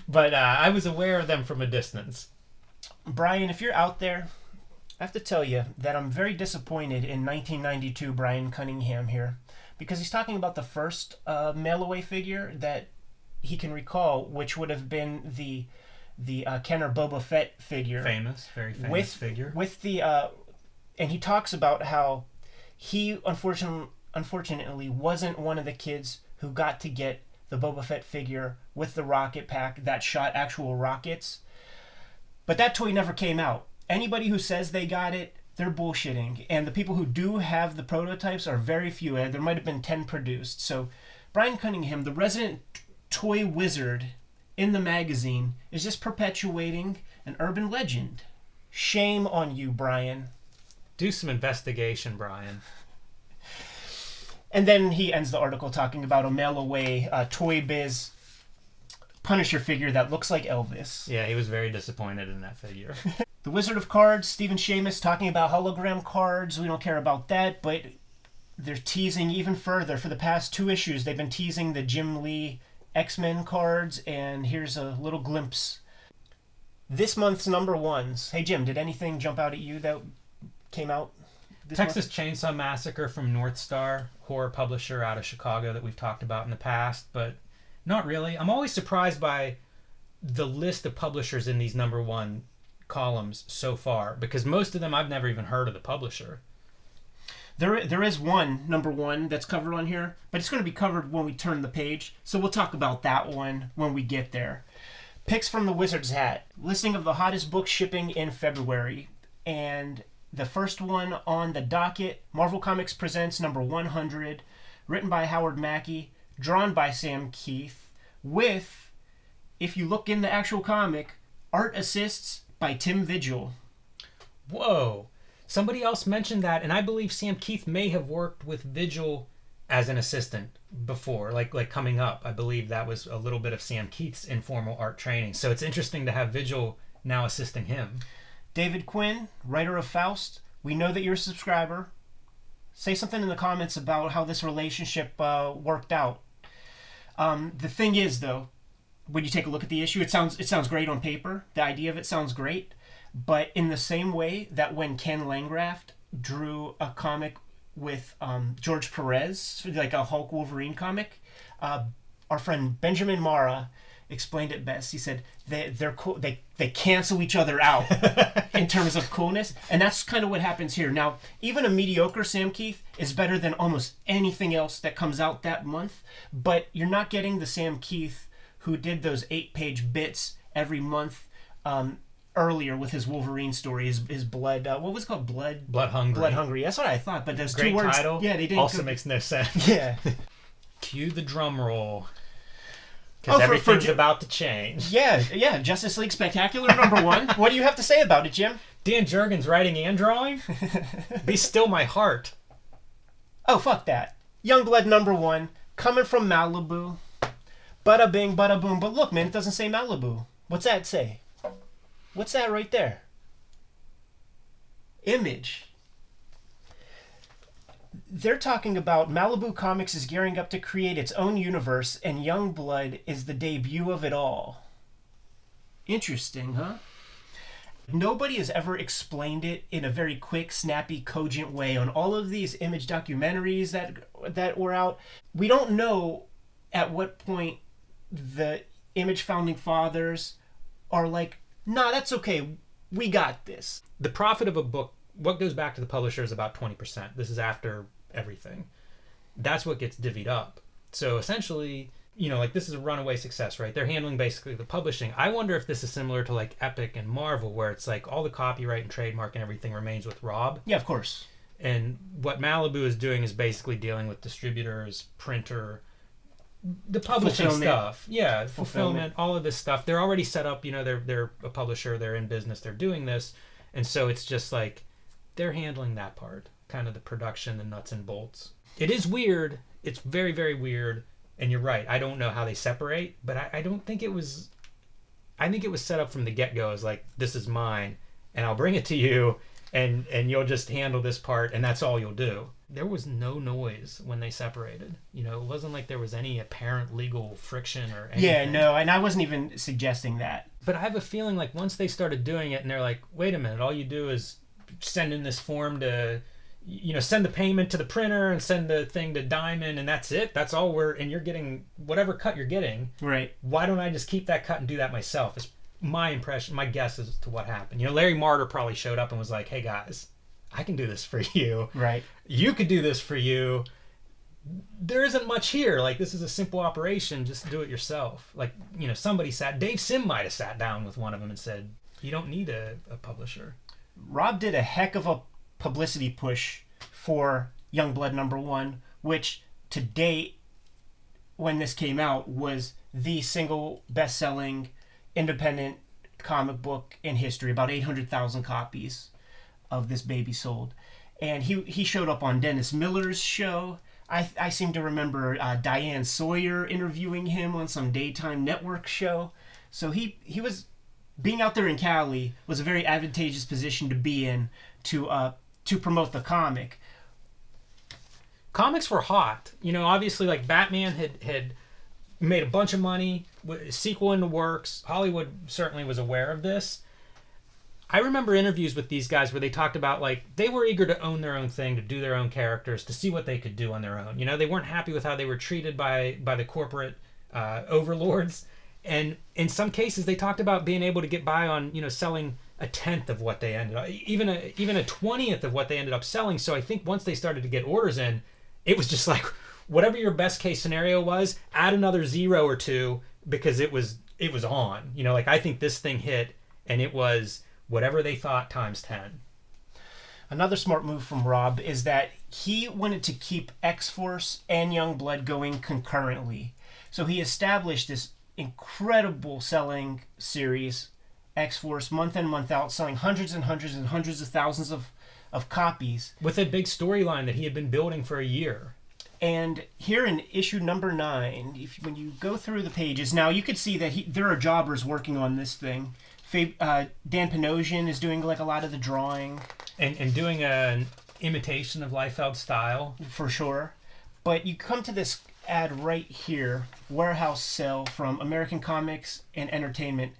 But I was aware of them from a distance. Brian, if you're out there, I have to tell you that I'm very disappointed in 1992 Brian Cunningham here, because he's talking about the first mail-away figure that he can recall, which would have been the Kenner Boba Fett figure. Very famous figure. With the and he talks about how he unfortunately wasn't one of the kids who got to get the Boba Fett figure with the rocket pack that shot actual rockets. But that toy never came out. Anybody who says they got it, they're bullshitting. And the people who do have the prototypes are very few. There might have been 10 produced. So Brian Cunningham, the resident toy wizard in the magazine, is just perpetuating an urban legend. Shame on you, Brian. Do some investigation, Brian. And then he ends the article talking about a mail-away Toy Biz Punisher figure that looks like Elvis. Yeah, he was very disappointed in that figure. The Wizard of Cards, Stephen Seamus, talking about hologram cards. We don't care about that, but they're teasing even further. For the past 2 issues, they've been teasing the Jim Lee X-Men cards, and here's a little glimpse. This month's number ones. Hey, Jim, did anything jump out at you that came out this month? Texas Chainsaw Massacre from North Star, horror publisher out of Chicago that we've talked about in the past, but not really. I'm always surprised by the list of publishers in these number one columns so far, because most of them I've never even heard of the publisher. There is one, number one, that's covered on here, but it's going to be covered when we turn the page, so we'll talk about that one when we get there. Picks from the Wizard's Hat. Listing of the hottest books shipping in February. And the first one on the docket, Marvel Comics Presents number 100, written by Howard Mackey, drawn by Sam Keith, with, if you look in the actual comic, art assists by Tim Vigil. Whoa. Somebody else mentioned that, and I believe Sam Keith may have worked with Vigil as an assistant before, like coming up. I believe that was a little bit of Sam Keith's informal art training. So it's interesting to have Vigil now assisting him. David Quinn, writer of Faust, we know that you're a subscriber. Say something in the comments about how this relationship worked out. The thing is, though, when you take a look at the issue, it sounds great on paper. The idea of it sounds great. But in the same way that when Ken Langraft drew a comic with George Perez, like a Hulk Wolverine comic, our friend Benjamin Mara explained it best. He said they're cool. They cancel each other out in terms of coolness, and that's kind of what happens here. Now, even a mediocre Sam Keith is better than almost anything else that comes out that month, but you're not getting the Sam Keith who did those 8-page bits every month earlier with his Wolverine story, his blood. What was it called? Blood Hungry. Blood Hungry. That's what I thought. But those Great 2 words. Title. Yeah, they didn't. Also makes no sense. Yeah. Cue the drum roll. Because everything's about to change. Yeah. Justice League Spectacular number 1. What do you have to say about it, Jim? Dan Jurgens writing and drawing? Be still my heart. Oh, fuck that. Youngblood number 1, coming from Malibu. Bada bing, bada boom. But look, man, it doesn't say Malibu. What's that say? What's that right there? Image. They're talking about Malibu Comics is gearing up to create its own universe, and Youngblood is the debut of it all. Interesting, huh? Nobody has ever explained it in a very quick, snappy, cogent way on all of these Image documentaries that were out. We don't know at what point the Image founding fathers are like, nah, that's okay. We got this. The profit of a book, what goes back to the publisher is about 20%. This is after everything. That's what gets divvied up. So essentially, like this is a runaway success, right? They're handling basically the publishing. I wonder if this is similar to like Epic and Marvel, where it's like all the copyright and trademark and everything remains with Rob. Yeah, of course. And what Malibu is doing is basically dealing with distributors, printer, the publishing stuff. Yeah, fulfillment, all of this stuff. They're already set up, they're a publisher, they're in business, they're doing this. And so it's just like they're handling that part, kind of the production, the nuts and bolts. It is weird. It's very, very weird. And you're right. I don't know how they separate, but I don't think it was... I think it was set up from the get-go as like, this is mine, and I'll bring it to you, and you'll just handle this part, and that's all you'll do. There was no noise when they separated. It wasn't like there was any apparent legal friction or anything. Yeah, no, and I wasn't even suggesting that. But I have a feeling like once they started doing it, and they're like, wait a minute, all you do is send in this form to... send the payment to the printer and send the thing to Diamond, and that's it. That's all and you're getting whatever cut you're getting. Right. Why don't I just keep that cut and do that myself? It's my impression, my guess as to what happened. Larry Martyr probably showed up and was like, hey guys, I can do this for you. Right. You could do this for you. There isn't much here. Like, this is a simple operation. Just do it yourself. Like, somebody Dave Sim might have sat down with one of them and said, you don't need a publisher. Rob did a heck of a publicity push for Youngblood #1, which to date, when this came out, was the single best-selling independent comic book in history. About 800,000 copies of this baby sold. And he showed up on Dennis Miller's show. I seem to remember Diane Sawyer interviewing him on some daytime network show. So he was... being out there in Cali was a very advantageous position to be in to promote the comic. Comics were hot. Obviously, like Batman had made a bunch of money, sequel in the works. Hollywood certainly was aware of this. I remember interviews with these guys where they talked about, like, they were eager to own their own thing, to do their own characters, to see what they could do on their own. They weren't happy with how they were treated by the corporate overlords. And in some cases, they talked about being able to get by on, selling a 10th of what they ended up, even a 20th of what they ended up selling. So I think once they started to get orders in, it was just like, whatever your best case scenario was, add another 0 or 2 because it was on. Like, I think this thing hit, and it was whatever they thought times 10. Another smart move from Rob is that he wanted to keep X-Force and Youngblood going concurrently. So he established this incredible selling series, X-Force, month in, month out, selling hundreds and hundreds and hundreds of thousands of copies. With a big storyline that he had been building for a year. And here in issue number 9, when you go through the pages, now you could see that there are jobbers working on this thing. Dan Panosian is doing like a lot of the drawing. And doing an imitation of Liefeld style. For sure. But you come to this ad right here, warehouse sale from American Comics and Entertainment,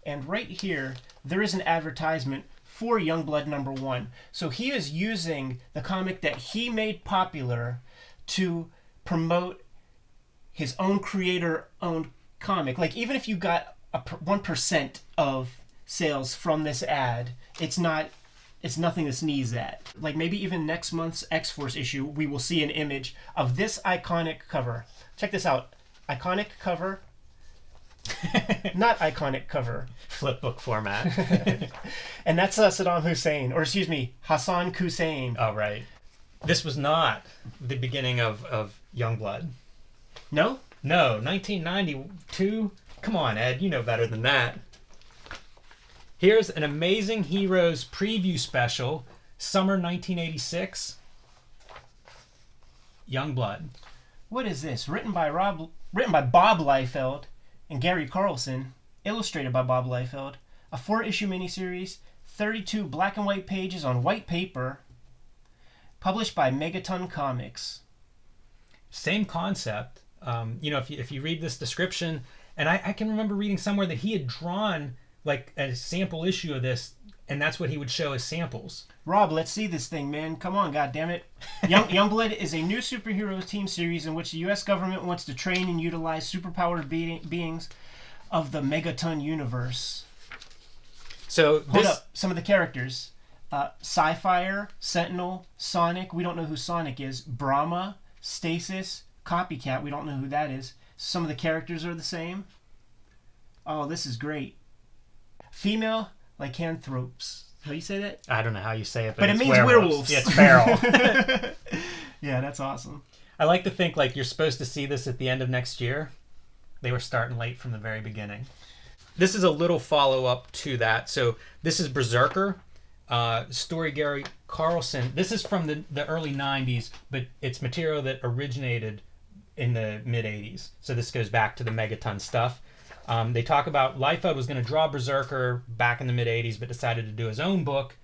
and right here there is an advertisement for Youngblood #1. So he is using the comic that he made popular to promote his own creator-owned comic. Like, even if you got 1% of sales from this ad, it's nothing to sneeze at. Like, maybe even next month's X-Force issue, we will see an image of this iconic cover. Check this out. Iconic cover. Not iconic cover. Flipbook format. And that's Saddam Hussein. Or, excuse me, Hassan Hussein. Oh, right. This was not the beginning of Youngblood. No? No, 1992? Come on, Ed. You know better than that. Here's an Amazing Heroes preview special, summer 1986. Youngblood. What is this? Written by Bob Liefeld and Gary Carlson, illustrated by Bob Liefeld. A 4-issue miniseries, 32 black and white pages on white paper, published by Megaton Comics. Same concept. If you read this description, and I can remember reading somewhere that he had drawn like a sample issue of this, and that's what he would show as samples. Rob, let's see this thing, man. Come on, goddammit. Youngblood is a new superhero team series in which the U.S. government wants to train and utilize superpowered beings of the Megaton universe. So Hold up. Some of the characters. Sci-Fire, Sentinel, Sonic, we don't know who Sonic is. Brahma, Stasis, Copycat, we don't know who that is. Some of the characters are the same. Oh, this is great. Female lycanthropes. How do you say that? I don't know how you say it, but it it's means werewolves. Yeah, it's feral. Yeah, that's awesome. I like to think like you're supposed to see this at the end of next year. They were starting late from the very beginning. This is a little follow-up to that. So this is Berserker. Story Gary Carlson. This is from the early 90s, but it's material that originated in the mid-80s. So this goes back to the Megaton stuff. They talk about Liefeld was going to draw Berserker back in the mid-80s, but decided to do his own book,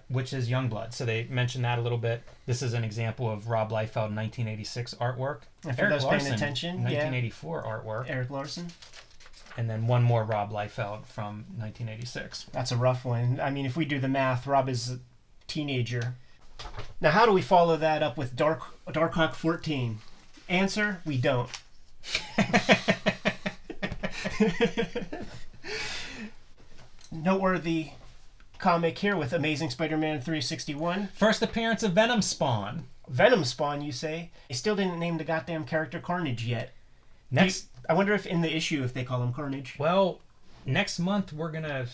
which is Youngblood. So they mentioned that a little bit. This is an example of Rob Liefeld 1986 artwork. And for Eric those Larson, paying attention, 1984 artwork. Eric Larson. And then one more Rob Liefeld from 1986. That's a rough one. I mean, if we do the math, Rob is a teenager. Now, how do we follow that up with Darkhawk 14? Answer, we don't. Noteworthy comic here with Amazing Spider-Man 361. First appearance of Venom Spawn. Venom Spawn, you say? They still didn't name the goddamn character Carnage yet. Next, I wonder if in the issue if they call him Carnage. Well, next month we're gonna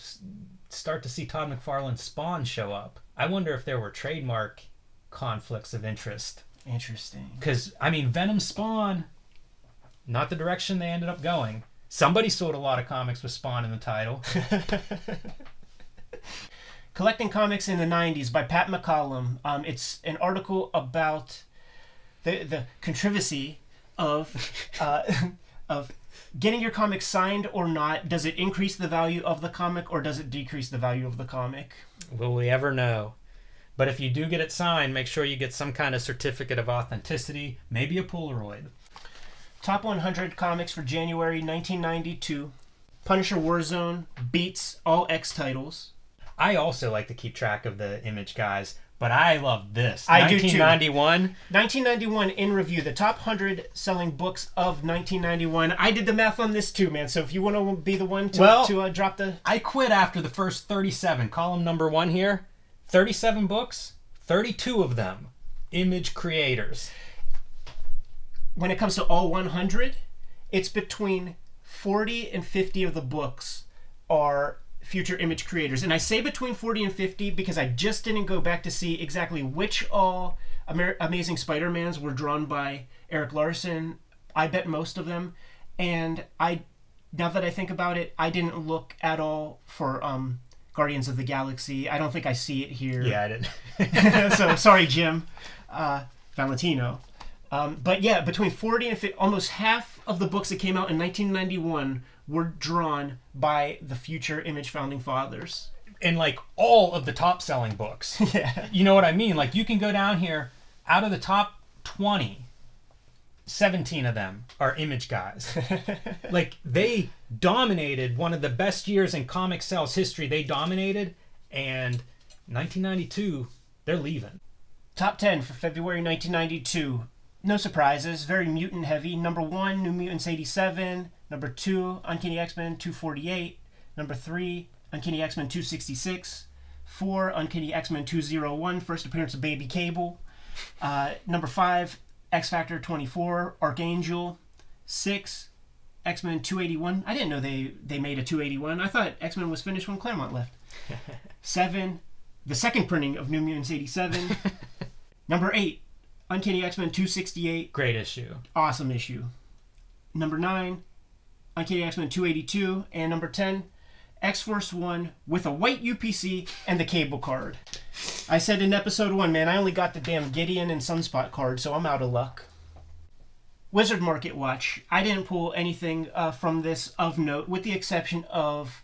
start to see Todd McFarlane Spawn show up. I wonder if there were trademark conflicts of interest. Interesting. Because I mean, Venom Spawn, not the direction they ended up going. Somebody sold a lot of comics with Spawn in the title. Collecting Comics in the 90s by Pat McCollum. It's an article about the controversy of getting your comic signed or not. Does it increase the value of the comic or does it decrease the value of the comic? Will we ever know? But if you do get it signed, make sure you get some kind of certificate of authenticity, maybe a Polaroid. Top 100 comics for January 1992. Punisher Warzone beats all X titles. I also like to keep track of the Image guys, but I love this. I do too. 1991. 1991 in review, the top 100 selling books of 1991. I did the math on this too, man. So if you want to be the one to drop the... I quit after the first 37. Column number 1 here. 37 books, 32 of them Image creators. When it comes to all 100, it's between 40 and 50 of the books are future Image creators. And I say between 40 and 50 because I just didn't go back to see exactly which all Amazing Spider-Mans were drawn by Eric Larson. I bet most of them. And now that I think about it, I didn't look at all for Guardians of the Galaxy. I don't think I see it here. Yeah, I didn't. So sorry, Jim Valentino. But yeah, between 40 and 50, almost half of the books that came out in 1991 were drawn by the future Image founding fathers. And like all of the top selling books. Yeah. You know what I mean? Like you can go down here, out of the top 20, 17 of them are Image guys. Like they dominated one of the best years in comic sales history. They dominated, and 1992, they're leaving. Top 10 for February 1992. No surprises, very mutant heavy. Number 1, New Mutants 87. Number 2, Uncanny X-Men 248. Number 3, Uncanny X-Men 266. 4, Uncanny X-Men 201, first appearance of Baby Cable. Number 5, X-Factor 24, Archangel. 6, X-Men 281. I didn't know they made a 281. I thought X-Men was finished when Claremont left. 7, the second printing of New Mutants 87. Number 8, Uncanny X-Men 268. Great issue. Awesome issue. Number 9, Uncanny X-Men 282. And number 10, X-Force 1 with a white UPC and the cable card. I said in episode 1, man, I only got the damn Gideon and Sunspot card, so I'm out of luck. Wizard Market Watch. I didn't pull anything from this of note, with the exception of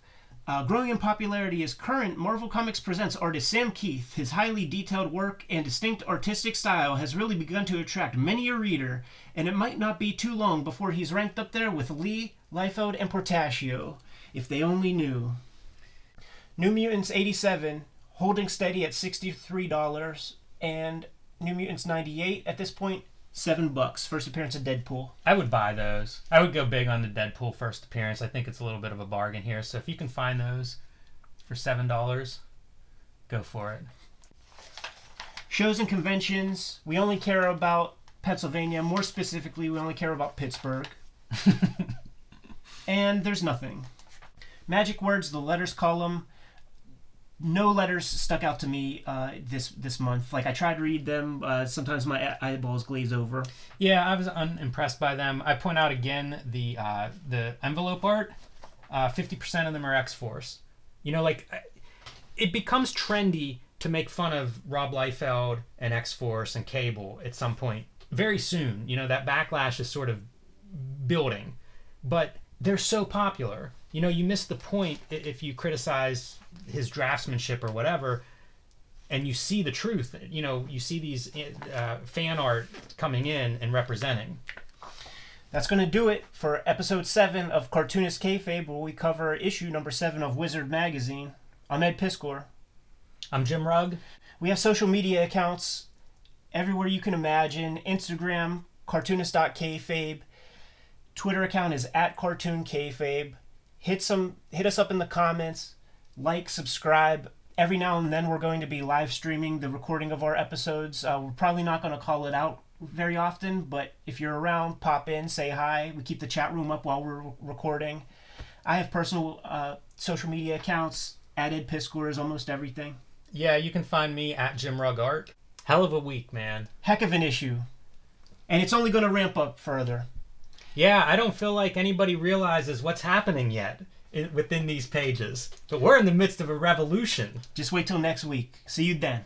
growing in popularity as current Marvel Comics Presents artist Sam Keith. His highly detailed work and distinct artistic style has really begun to attract many a reader, and it might not be too long before he's ranked up there with Lee, Liefeld, and Portacio. If they only knew. New Mutants 87, holding steady at $63, and New Mutants 98 at this point, $7. First appearance of Deadpool. I would buy those. I would go big on the Deadpool first appearance. I think it's a little bit of a bargain here. So if you can find those for $7, go for it. Shows and conventions. We only care about Pennsylvania. More specifically, we only care about Pittsburgh. And there's nothing. Magic words, the letters column. No letters stuck out to me this month. Like, I tried to read them. Sometimes my eyeballs glaze over. Yeah, I was unimpressed by them. I point out again the envelope art. 50% of them are X-Force. You know, like, it becomes trendy to make fun of Rob Liefeld and X-Force and Cable at some point. Very soon. You know, that backlash is sort of building. But they're so popular. You know, you miss the point if you criticize his draftsmanship or whatever, and you see the truth. You know, you see these fan art coming in and representing. That's going to do it for episode 7 of Cartoonist Kayfabe, where we cover issue number 7 of Wizard Magazine. I'm Ed Piskor. I'm Jim Rugg. We have social media accounts everywhere you can imagine. Instagram, cartoonist.kayfabe. Twitter account is @cartoonkayfabe. Hit us up in the comments. Like, subscribe. Every now and then we're going to be live streaming the recording of our episodes. We're probably not going to call it out very often, but if you're around, pop in, say hi. We keep the chat room up while we're recording. I have personal social media accounts. Ed Piskor is almost everything. Yeah, you can find me @JimRuggArt. Hell of a week, man. Heck of an issue. And it's only going to ramp up further. Yeah, I don't feel like anybody realizes what's happening yet within these pages. But we're in the midst of a revolution. Just wait till next week. See you then.